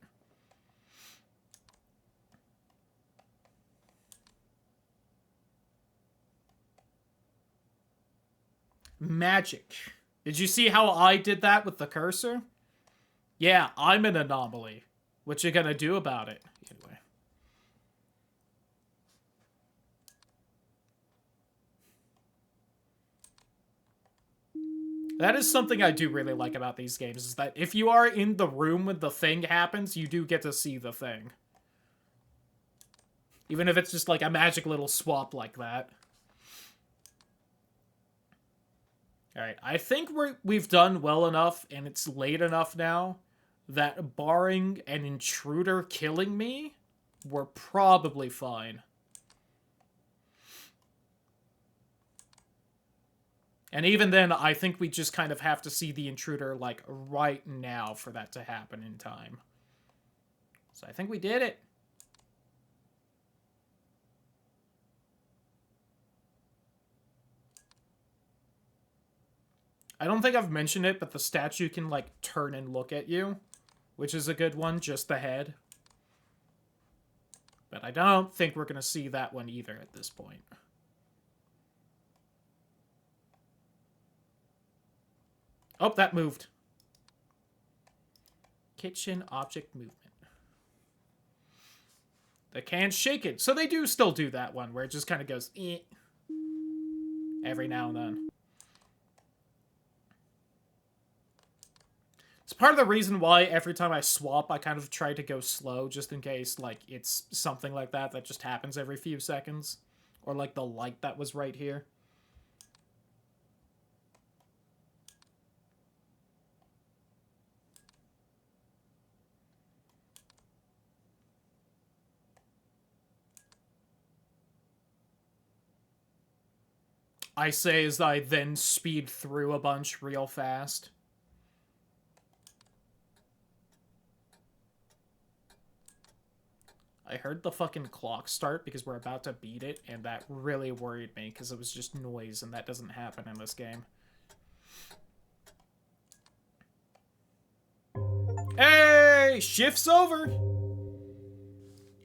A: Magic. Did you see how I did that with the cursor? Yeah, I'm an anomaly. What you gonna do about it? Anyway. That is something I do really like about these games, is that if you are in the room when the thing happens, you do get to see the thing. Even if it's just like a magic little swap like that. Alright, I think we've done well enough, and it's late enough now, that barring an intruder killing me, we're probably fine. And even then, I think we just kind of have to see the intruder, like, right now for that to happen in time. So I think we did it. I don't think I've mentioned it, but the statue can, like, turn and look at you, which is a good one, just the head. But I don't think we're going to see that one either at this point. Oh, that moved. Kitchen object movement. They can't shake it. So they do still do that one, where it just kind of goes, eh, every now and then. It's part of the reason why every time I swap, I kind of try to go slow, just in case, like, it's something like that that just happens every few seconds. Or, like, the light that was right here. I say as I then speed through a bunch real fast. I heard the fucking clock start because we're about to beat it, and that really worried me because it was just noise, and that doesn't happen in this game. Hey! Shift's over!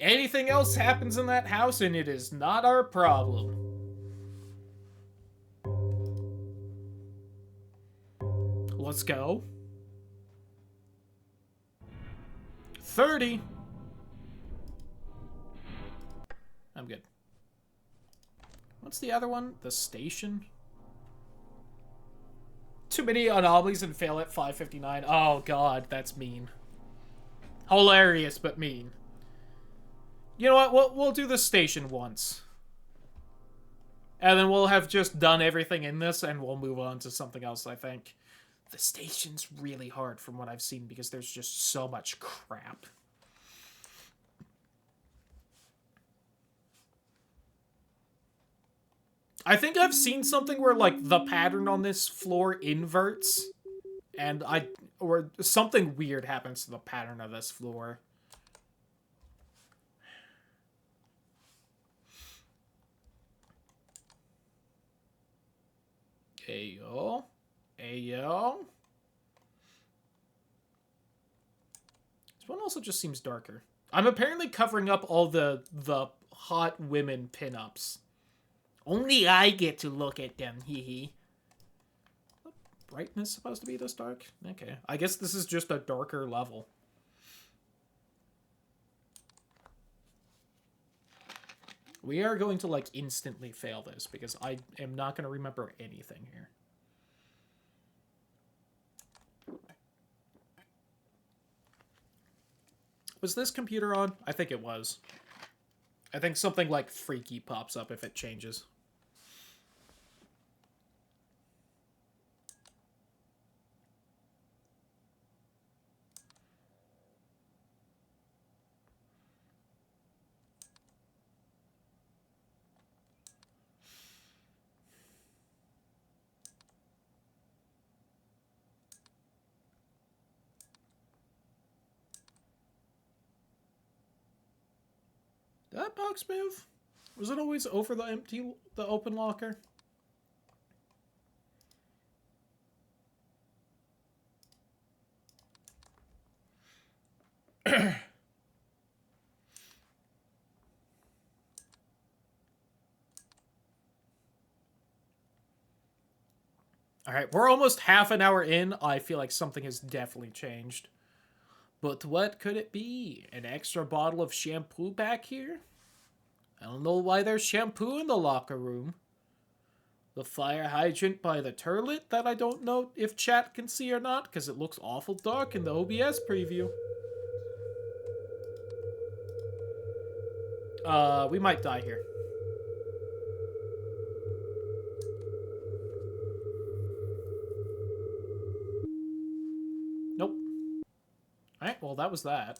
A: Anything else happens in that house, and it is not our problem. Let's go. 30. I'm good. What's the other one? The station? Too many anomalies and fail at 5:59. Oh god, that's mean. Hilarious, but mean. You know what? We'll do the station once. And then we'll have just done everything in this, and we'll move on to something else, I think. The station's really hard from what I've seen, because there's just so much crap. I think I've seen something where, like, the pattern on this floor inverts, and or something weird happens to the pattern of this floor. Ayo. Ayo. This one also just seems darker. I'm apparently covering up all the hot women pinups. Only I get to look at them, hee hee. Brightness supposed to be this dark? Okay. I guess this is just a darker level. We are going to, like, instantly fail this, because I am not going to remember anything here. Was this computer on? I think it was. I think something, like, freaky pops up if it changes. Did that box move? Was it always over the open locker? Alright, we're almost half an hour in. I feel like something has definitely changed. But what could it be? An extra bottle of shampoo back here? I don't know why there's shampoo in the locker room. The fire hydrant by the toilet that I don't know if chat can see or not, because it looks awful dark in the OBS preview. We might die here. Nope. Alright, well, that was that.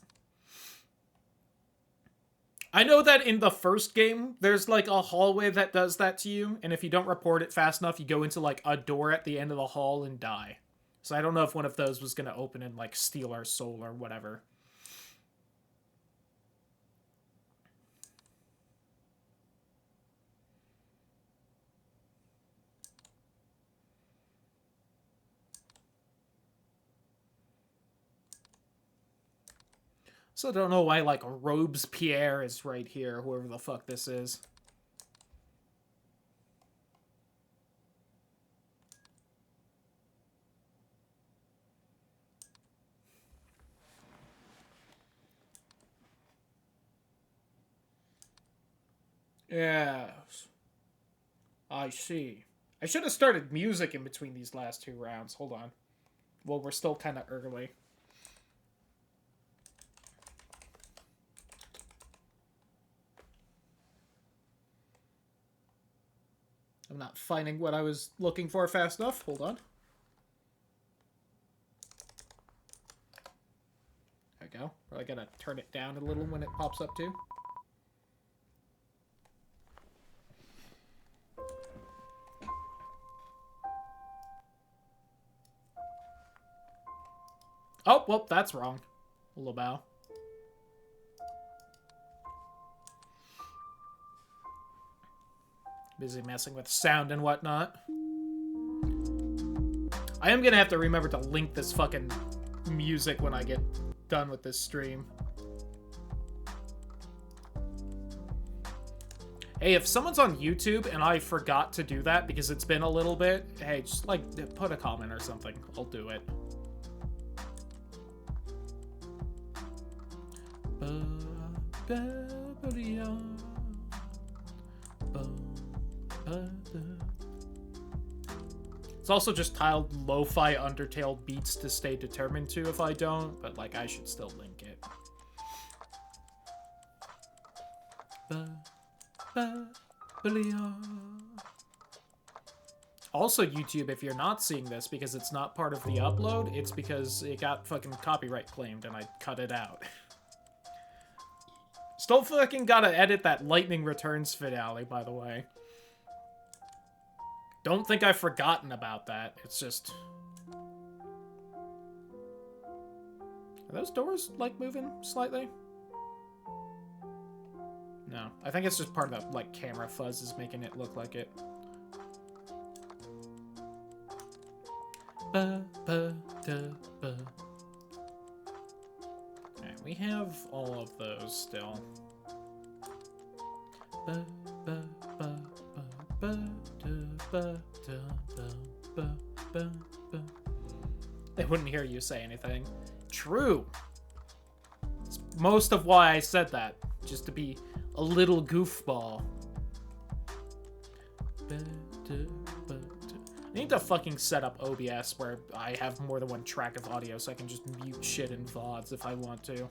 A: I know that in the first game, there's, like, a hallway that does that to you, and if you don't report it fast enough, you go into, like, a door at the end of the hall and die. So I don't know if one of those was gonna open and, like, steal our soul or whatever. So I don't know why, like, Robespierre is right here, whoever the fuck this is. Yes. I see. I should have started music in between these last two rounds. Hold on. Well, we're still kind of early. I'm not finding what I was looking for fast enough. Hold on. There we go. Probably gotta turn it down a little when it pops up too. Oh, well, that's wrong. Labao. Busy messing with sound and whatnot. I am gonna have to remember to link this fucking music when I get done with this stream. Hey, if someone's on YouTube and I forgot to do that because it's been a little bit, hey, just, like, put a comment or something. I'll do it. It's also just tiled lo-fi Undertale beats to stay determined to if I don't, but, like, I should still link it. Also, YouTube, if you're not seeing this because it's not part of the upload, it's because it got fucking copyright claimed and I cut it out. Still fucking gotta edit that Lightning Returns finale, by the way. Don't think I've forgotten about that. It's just... Are those doors, like, moving slightly? No. I think it's just part of the, like, camera fuzz is making it look like it. Alright, we have all of those still. They wouldn't hear you say anything. True. It's most of why I said that. Just to be a little goofball. I need to fucking set up OBS where I have more than one track of audio so I can just mute shit in VODs if I want to.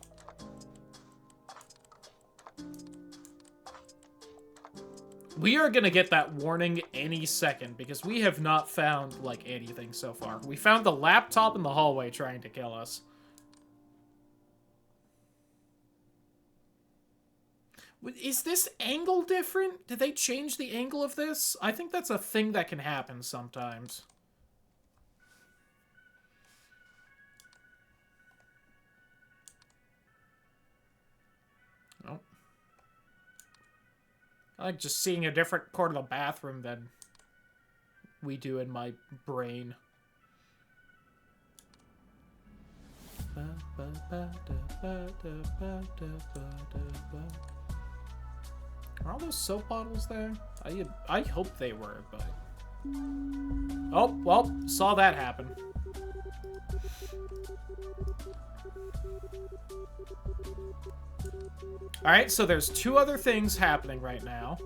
A: We are gonna get that warning any second because we have not found, like, anything so far. We found the laptop in the hallway trying to kill us. Is this angle different? Did they change the angle of this? I think that's a thing that can happen sometimes. Oh. I like just seeing a different part of the bathroom than we do in my brain. Are all those soap bottles there? I hope they were, but... Oh, well, saw that happen. Alright, so there's two other things happening right now.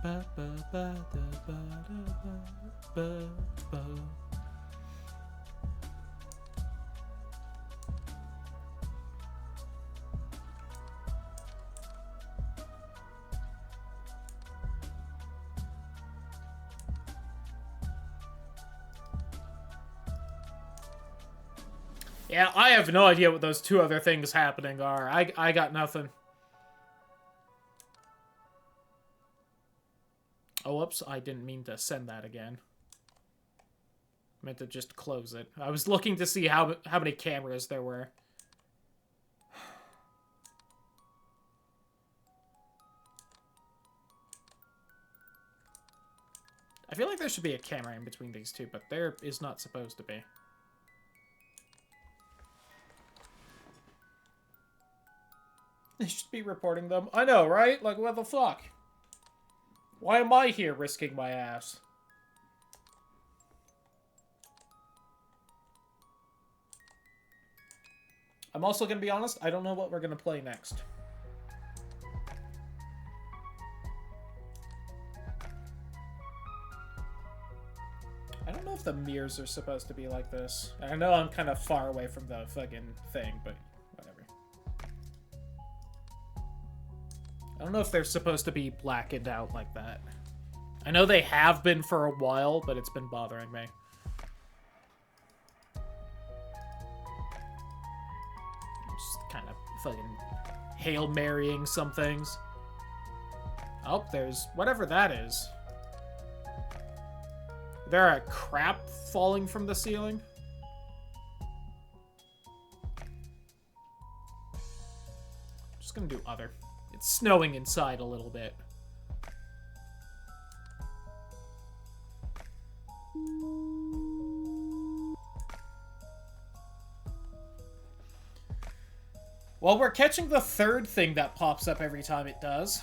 A: Ba, ba, ba, da, ba, da, ba, ba, ba. Yeah, I have no idea what those two other things happening are. I got nothing. Oh, whoops, I didn't mean to send that again. I meant to just close it. I was looking to see how many cameras there were. I feel like there should be a camera in between these two, but there is not supposed to be. They should be reporting them. I know, right? Like, what the fuck? Why am I here risking my ass? I'm also gonna be honest, I don't know what we're gonna play next. I don't know if the mirrors are supposed to be like this. I know I'm kind of far away from the fucking thing, but whatever. I don't know if they're supposed to be blackened out like that. I know they have been for a while, but it's been bothering me. Just kind of fucking Hail Marying some things. Oh, there's whatever that is. Is there a crap falling from the ceiling? Just gonna do other. It's snowing inside a little bit. Well, we're catching the third thing that pops up every time it does.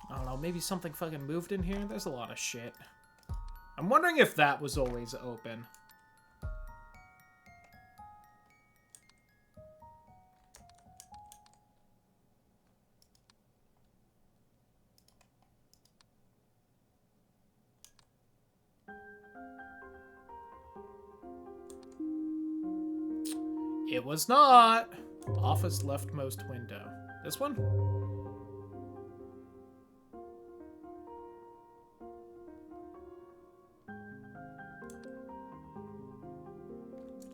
A: I don't know, maybe something fucking moved in here? There's a lot of shit. I'm wondering if that was always open. It was not. Office leftmost window. This one?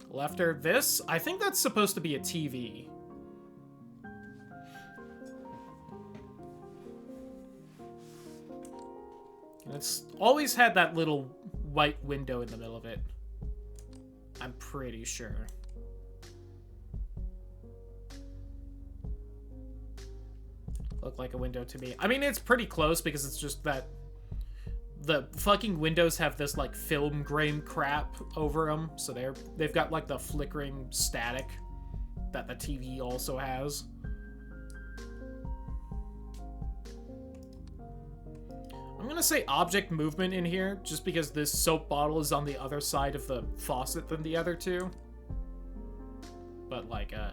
A: Left or this? I think that's supposed to be a TV. And it's always had that little white window in the middle of it. I'm pretty sure. Look like a window to me. I mean, it's pretty close because it's just that the fucking windows have this like film grain crap over them, so they've got like the flickering static that the TV also has. I'm gonna say object movement in here just because this soap bottle is on the other side of the faucet than the other two. But like, I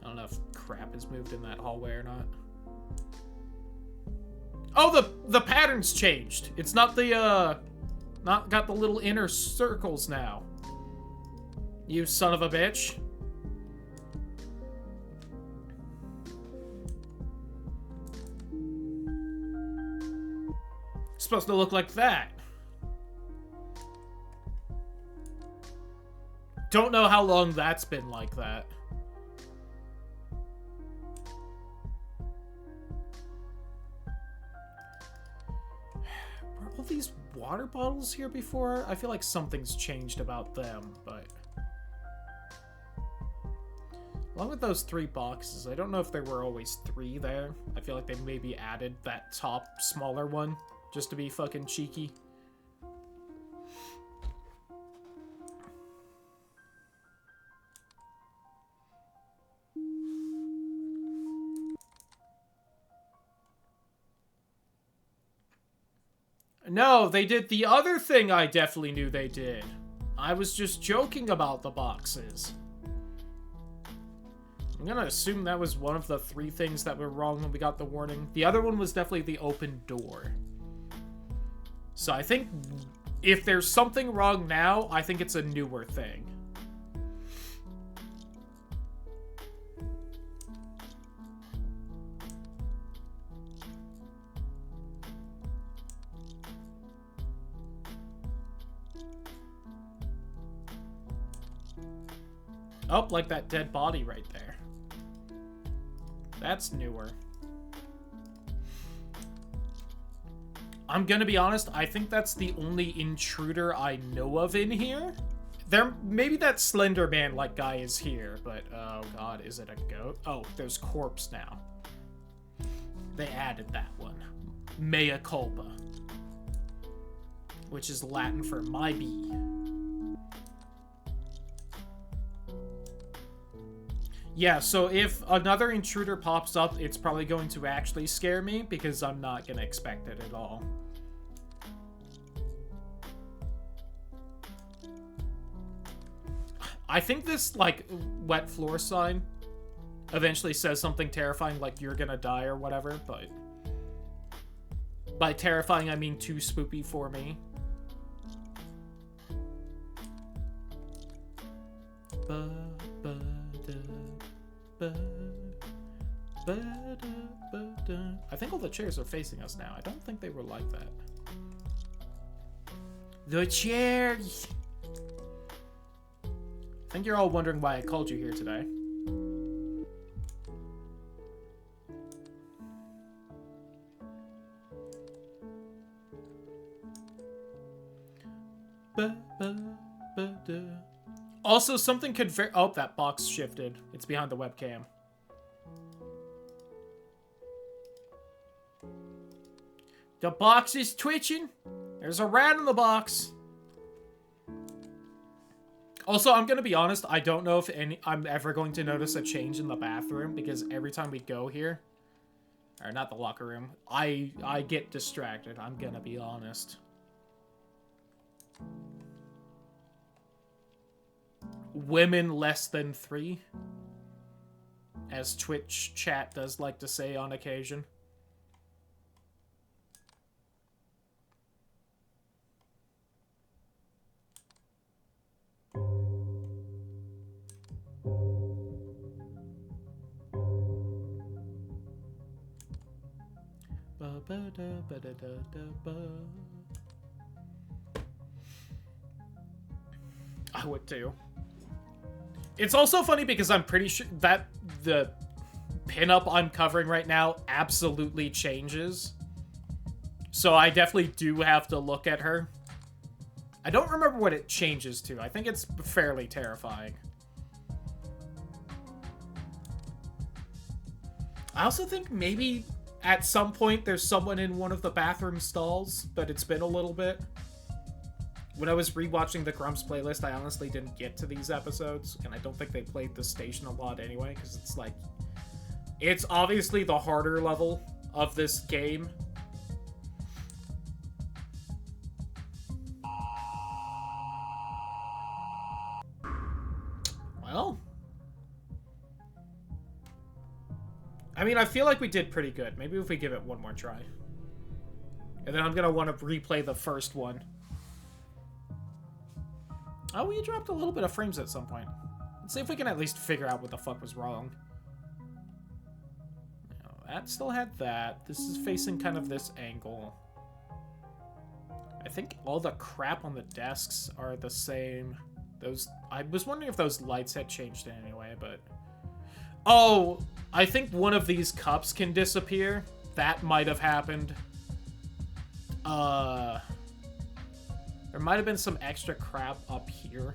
A: don't know if crap is moved in that hallway or not. Oh, the pattern's changed. It's not the, not got the little inner circles now. You son of a bitch. It's supposed to look like that. Don't know how long that's been like that. Were all these water bottles here before? I feel like something's changed about them, but... Along with those 3 boxes, I don't know if there were always 3 there. I feel like they maybe added that top smaller one, just to be fucking cheeky. No, they did the other thing I definitely knew they did. I was just joking about the boxes. I'm gonna assume that was one of the 3 things that were wrong when we got the warning. The other one was definitely the open door. So I think if there's something wrong now, I think it's a newer thing. Oh, like that dead body right there. That's newer. I'm gonna be honest, I think that's the only intruder I know of in here. Maybe that Slender Man-like guy is here, but oh god, is it a goat? Oh, there's corpse now. They added that one. Mea culpa. Which is Latin for my bee. Yeah, so if another intruder pops up, it's probably going to actually scare me, because I'm not going to expect it at all. I think this, like, wet floor sign eventually says something terrifying, like, you're gonna die or whatever, but... by terrifying, I mean too spoopy for me. I think all the chairs are facing us now. I don't think they were like that. The chairs! I think you're all wondering why I called you here today. Also, something could oh, that box shifted. It's behind the webcam. The box is twitching. There's a rat in the box. Also, I'm gonna be honest, I don't know if I'm ever going to notice a change in the bathroom, because every time we go here, or not the locker room, I get distracted, I'm gonna be honest. Women less than 3, as Twitch chat does like to say on occasion. I would too. It's also funny because I'm pretty sure that the pinup I'm covering right now absolutely changes. So I definitely do have to look at her. I don't remember what it changes to. I think it's fairly terrifying. I also think maybe at some point there's someone in one of the bathroom stalls, but it's been a little bit. When I was rewatching the Grumps playlist, I honestly didn't get to these episodes, and I don't think they played the station a lot anyway, because it's like... it's obviously the harder level of this game. Well... I mean, I feel like we did pretty good. Maybe if we give it one more try. And then I'm gonna want to replay the first one. Oh, we dropped a little bit of frames at some point. Let's see if we can at least figure out what the fuck was wrong. That still had that. This is facing kind of this angle. I think all the crap on the desks are the same. Those... I was wondering if those lights had changed in any way, but... oh, I think one of these cups can disappear. That might have happened. There might have been some extra crap up here.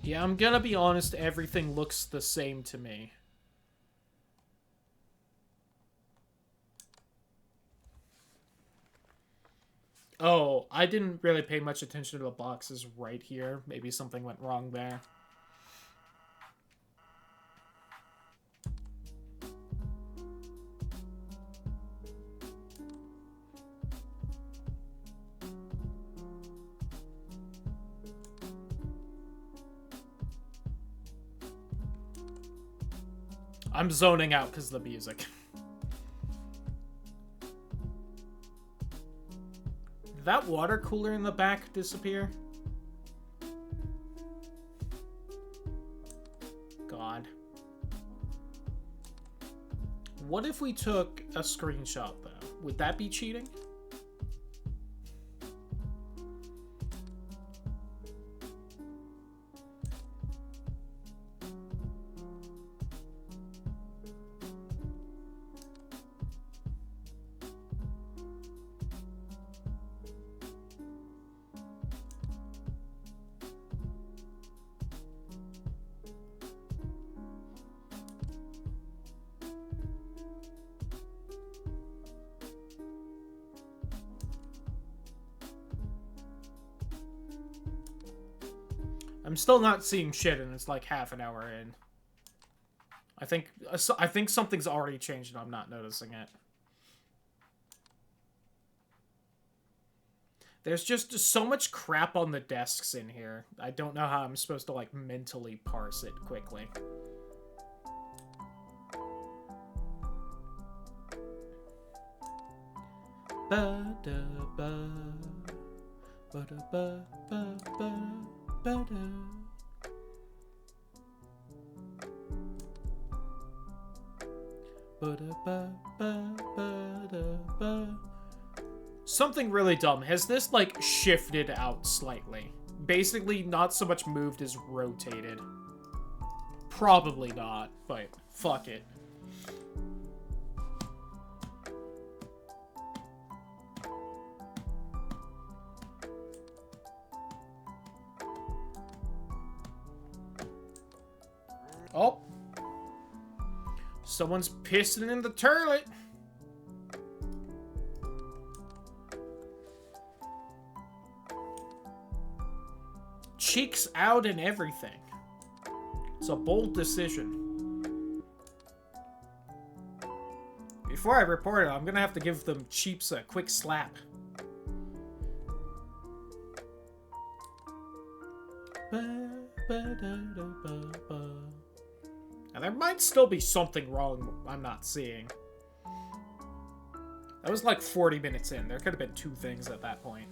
A: Yeah, I'm gonna be honest, everything looks the same to me. Oh, I didn't really pay much attention to the boxes right here. Maybe something went wrong there. I'm zoning out because of the music. Did that water cooler in the back disappear? God. What if we took a screenshot, though? Would that be cheating? I'm still not seeing shit, and it's like half an hour in. I think something's already changed, and I'm not noticing it. There's just so much crap on the desks in here. I don't know how I'm supposed to, like, mentally parse it quickly. Ba-da-ba, ba-da-ba, ba-ba. Something really dumb. Has this, like, shifted out slightly? Basically, not so much moved as rotated. Probably not, but fuck it. Oh. Someone's pissing in the toilet. Cheeks out and everything. It's a bold decision. Before I report it, I'm gonna have to give them cheeps a quick slap. Now, there might still be something wrong I'm not seeing. That was like 40 minutes in. There could have been two things at that point.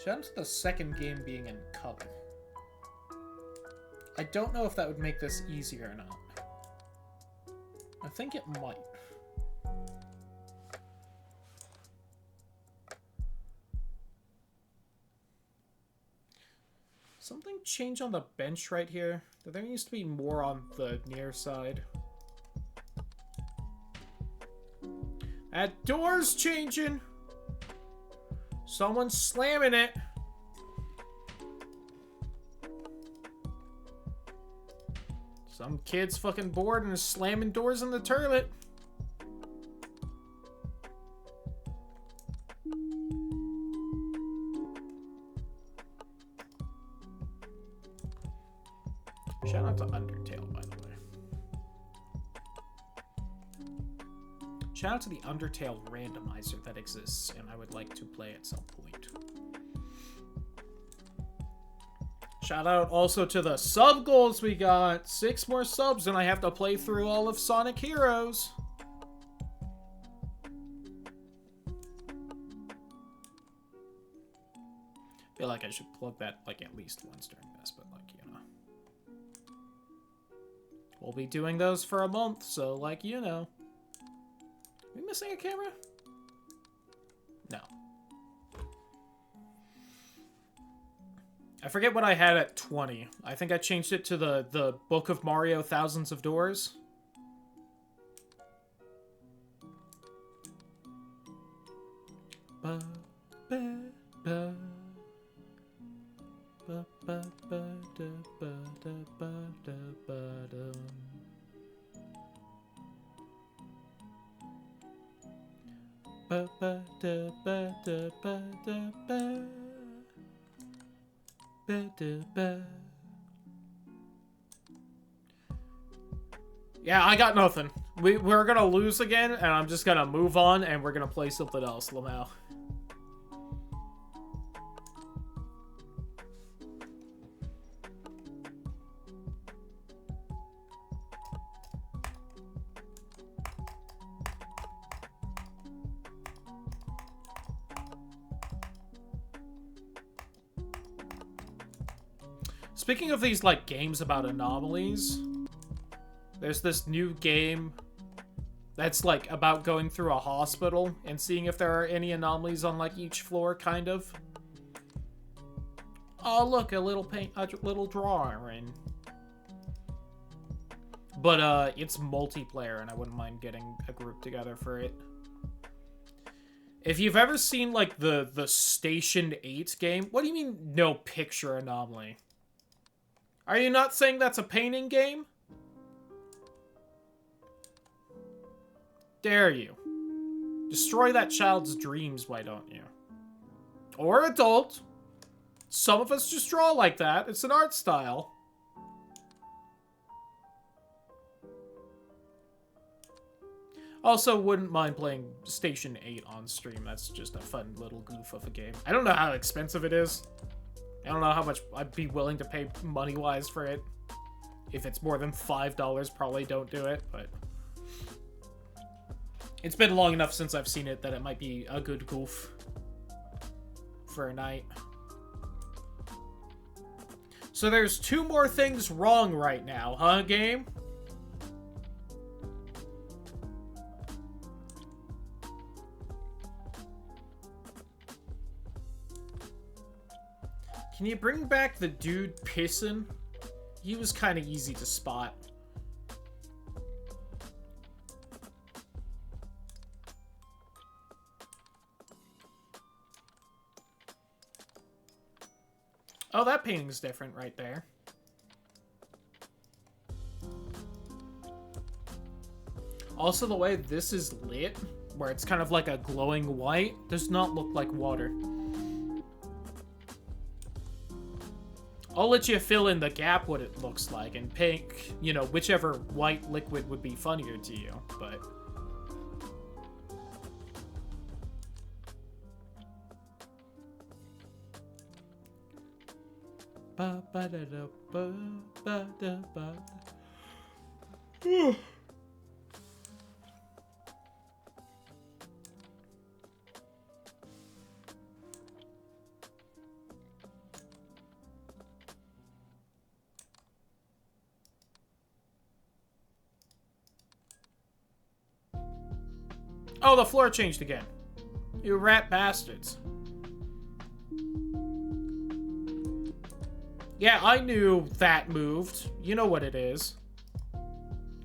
A: Shout out to the second game being in color. I don't know if that would make this easier or not. I think it might. Something changed on the bench right here. There used to be more on the near side. That door's changing. Someone's slamming it. Some kid's fucking bored and is slamming doors in the toilet. Shout out to Undertale, by the way. Shout out to the Undertale randomizer that exists, and I would like to play at some point. Shout out also to the sub goals we got. 6 more subs and I have to play through all of Sonic Heroes. Feel like I should plug that like at least once during this, but like, you know. We'll be doing those for a month, so like, you know. Are we missing a camera? No. I forget what I had at 20. I think I changed it to the Book of Mario Thousands of Doors. Yeah, I got nothing. We're gonna lose again, and I'm just gonna move on, and we're gonna play something else, Lamau. Speaking of these, like, games about anomalies, there's this new game that's, like, about going through a hospital and seeing if there are any anomalies on, like, each floor, kind of. Oh, look, a little drawing. But, it's multiplayer, and I wouldn't mind getting a group together for it. If you've ever seen, like, the Station 8 game, what do you mean, no picture anomaly? Are you not saying that's a painting game? Dare you. Destroy that child's dreams, why don't you? Or adult. Some of us just draw like that. It's an art style. Also, wouldn't mind playing Station 8 on stream. That's just a fun little goof of a game. I don't know how expensive it is. I don't know how much I'd be willing to pay money-wise for it. If it's more than $5, probably don't do it, but... It's been long enough since I've seen it that it might be a good goof for a night. So there's 2 more things wrong right now, huh, game? Can you bring back the dude pissing? He was kind of easy to spot. Oh, that painting's different right there. Also, the way this is lit, where it's kind of like a glowing white, does not look like water. I'll let you fill in the gap what it looks like and pick, you know, whichever white liquid would be funnier to you, but... Oh, the floor changed again. You rat bastards. Yeah, I knew that moved. You know what it is.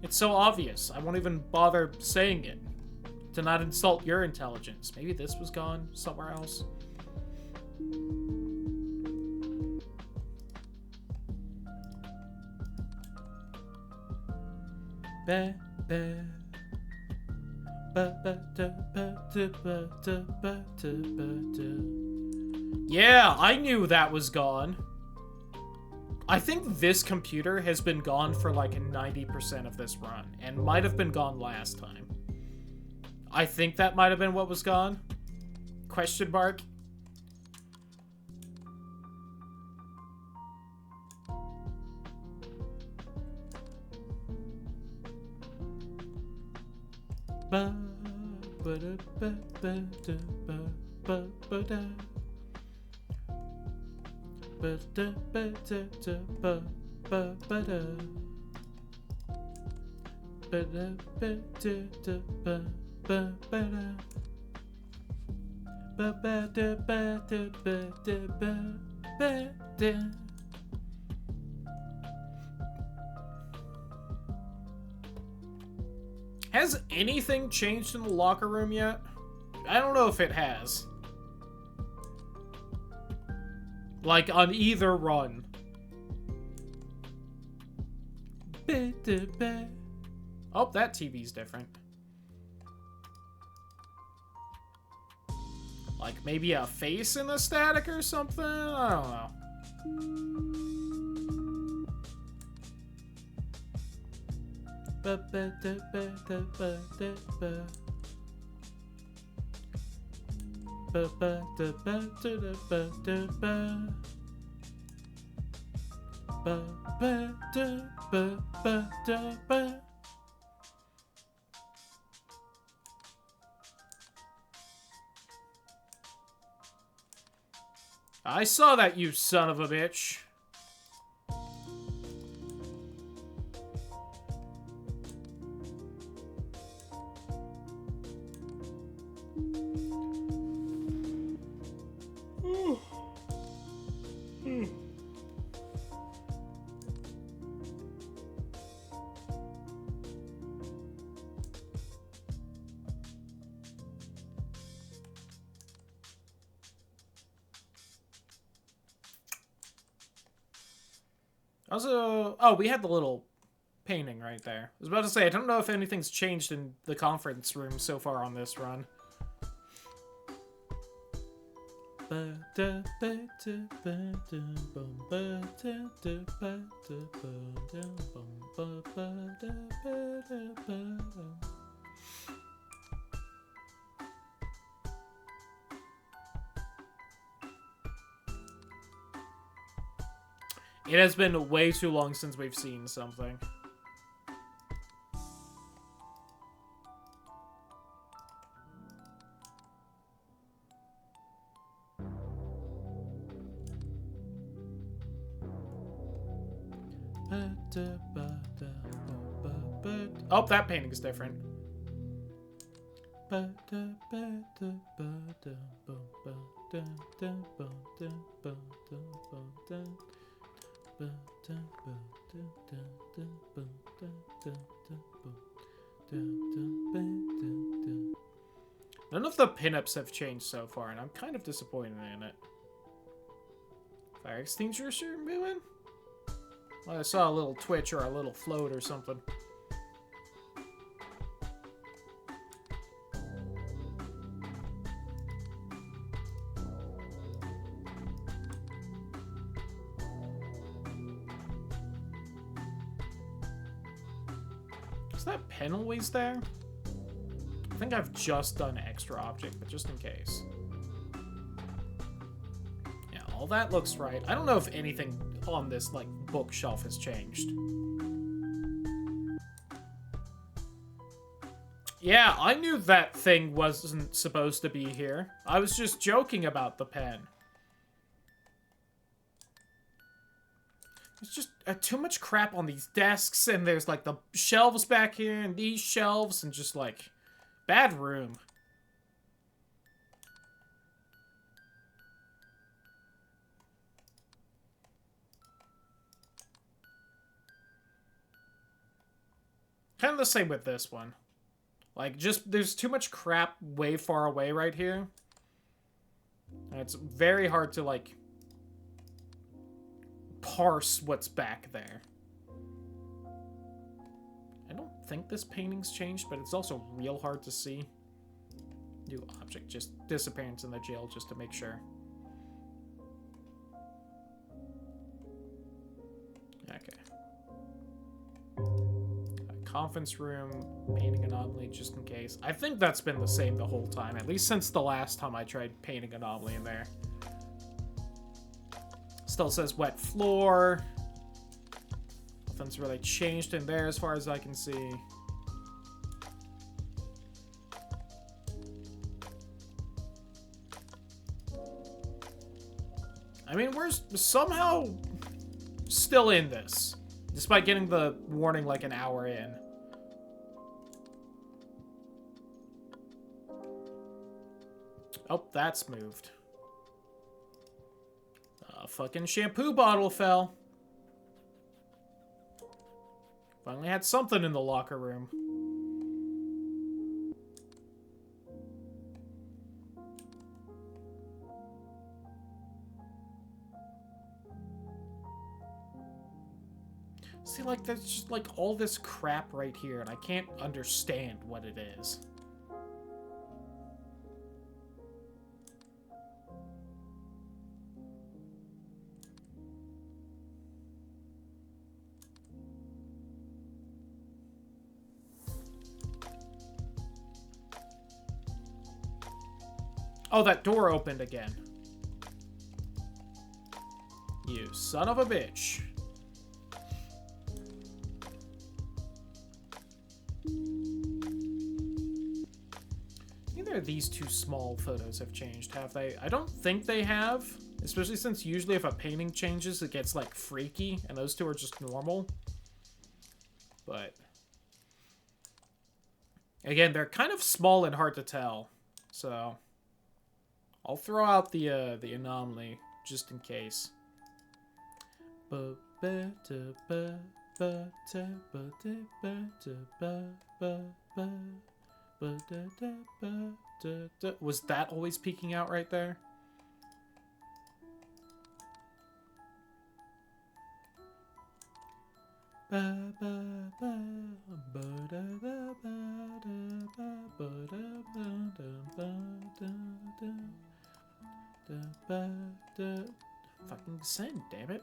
A: It's so obvious. I won't even bother saying it. To not insult your intelligence. Maybe this was gone somewhere else. Yeah, I knew that was gone. I think this computer has been gone for like 90% of this run, and might have been gone last time. I think that might have been what was gone. Question mark. Has anything changed in the locker room yet? I don't know if it has. Like, on either run. Oh, that TV's different. Like, maybe a face in the static or something? I don't know. I saw that, you son of a bitch. Also, oh, we had the little painting right there. I was about to say, I don't know if anything's changed in the conference room so far on this run. It has been way too long since we've seen something. Oh, that painting is different. None of the pinups have changed so far, and I'm kind of disappointed in it. Fire extinguisher moving? Well, I saw a little twitch or a little float or something. Is that pen always there? I think I've just done extra object, but just in case. Yeah, all that looks right. I don't know if anything on this, like, bookshelf has changed. Yeah, I knew that thing wasn't supposed to be here. I was just joking about the pen. There's just too much crap on these desks, and there's, like, the shelves back here, and these shelves, and just, like, bad room. Kind of the same with this one. Like, just, there's too much crap way far away right here. And it's very hard to, like, parse what's back there. I don't think this painting's changed, but it's also real hard to see. New object, just disappearance in the jail, just to make sure. Okay. Conference room, painting anomaly, just in case. I think that's been the same the whole time, at least since the last time I tried painting anomaly in there. Still says wet floor. Nothing's really changed in there as far as I can see. I mean, we're somehow still in this, despite getting the warning like an hour in. Oh, that's moved. A fucking shampoo bottle fell. Finally had something in the locker room. See, like, there's just, like, all this crap right here, and I can't understand what it is. Oh, that door opened again. You son of a bitch. Neither of these two small photos have changed, have they? I don't think they have. Especially since usually if a painting changes, it gets, like, freaky. And those two are just normal. But... again, they're kind of small and hard to tell. So... I'll throw out the anomaly, just in case. Was that always peeking out right there? Fucking send, damn it.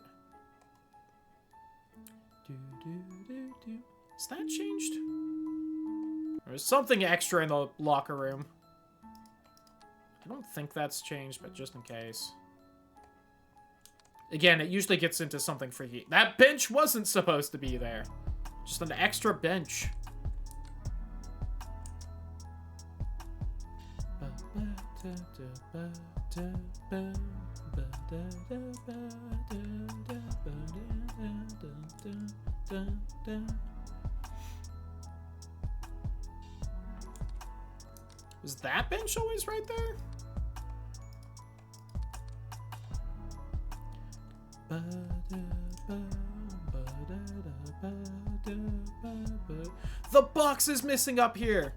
A: Is that changed? There's something extra in the locker room. I don't think that's changed, but just in case. Again, it usually gets into something freaky. That bench wasn't supposed to be there. Just an extra bench. Was that bench always right there? The box is missing up here.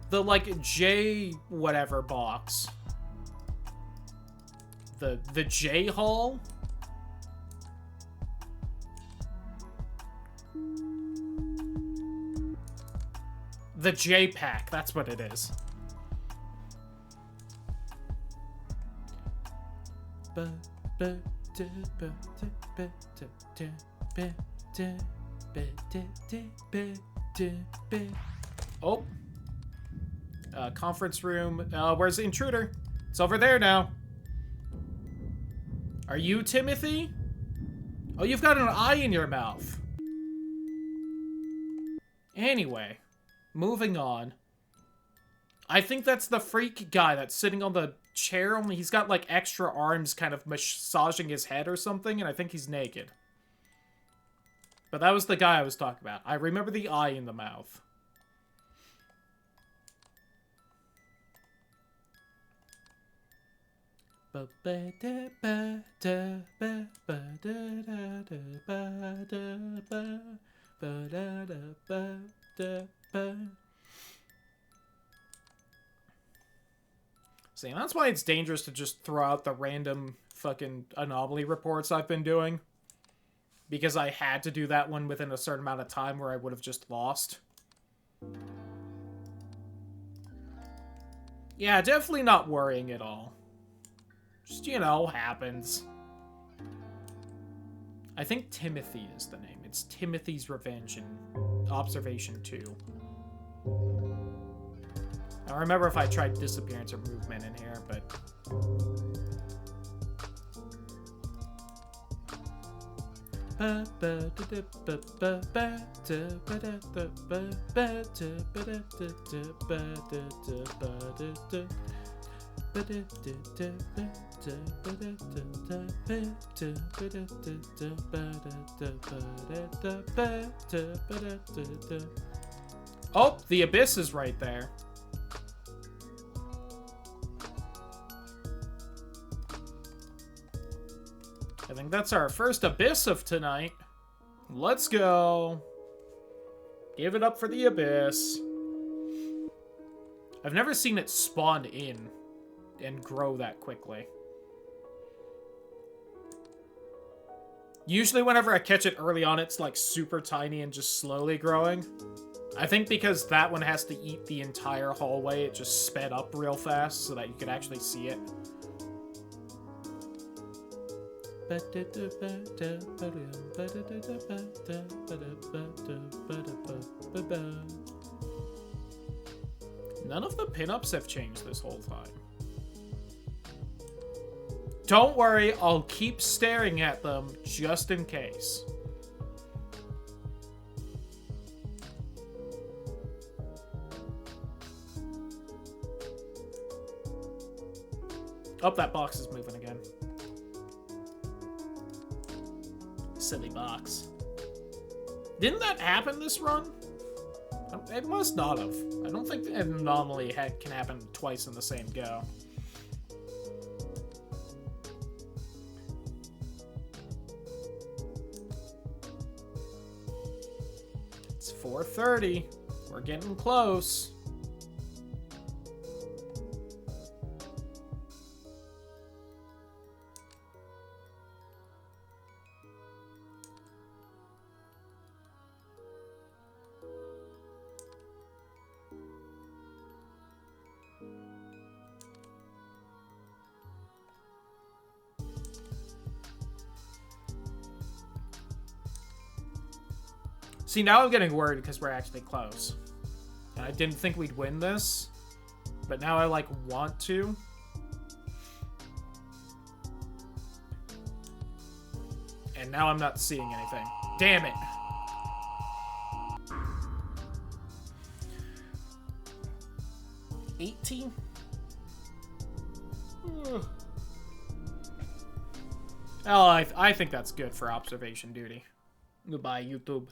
A: The, like, J whatever box. The J hall? The J pack, that's what it is. Oh. Conference room. Where's the intruder? It's over there now. Are you Timothy? Oh, you've got an eye in your mouth. Anyway, moving on. I think that's the freak guy that's sitting on the chair, only he's got, like, extra arms kind of massaging his head or something, and I think he's naked. But that was the guy I was talking about. I remember the eye in the mouth. See, that's why it's dangerous to just throw out the random fucking anomaly reports I've been doing. Because I had to do that one within a certain amount of time where I would have just lost. Yeah, definitely not worrying at all. Just, you know, happens. I think Timothy is the name. It's Timothy's Revenge in Observation 2. I don't remember if I tried disappearance or movement in here, but... Oh, the abyss is right there. I think that's our first abyss of tonight. Let's go. Give it up for the abyss. I've never seen it spawn in and grow that quickly. Usually whenever I catch it early on, it's like super tiny and just slowly growing. I think because that one has to eat the entire hallway, it just sped up real fast so that you could actually see it. None of the pinups have changed this whole time. Don't worry, I'll keep staring at them just in case. Oh, that box is moving again. Silly box. Didn't that happen this run? It must not have. I don't think an anomaly can happen twice in the same go. It's 4:30. We're getting close. See, now I'm getting worried because we're actually close. And I didn't think we'd win this, but now I, like, want to. And now I'm not seeing anything. Damn it. $18? Oh, I think that's good for observation duty. Goodbye, YouTube.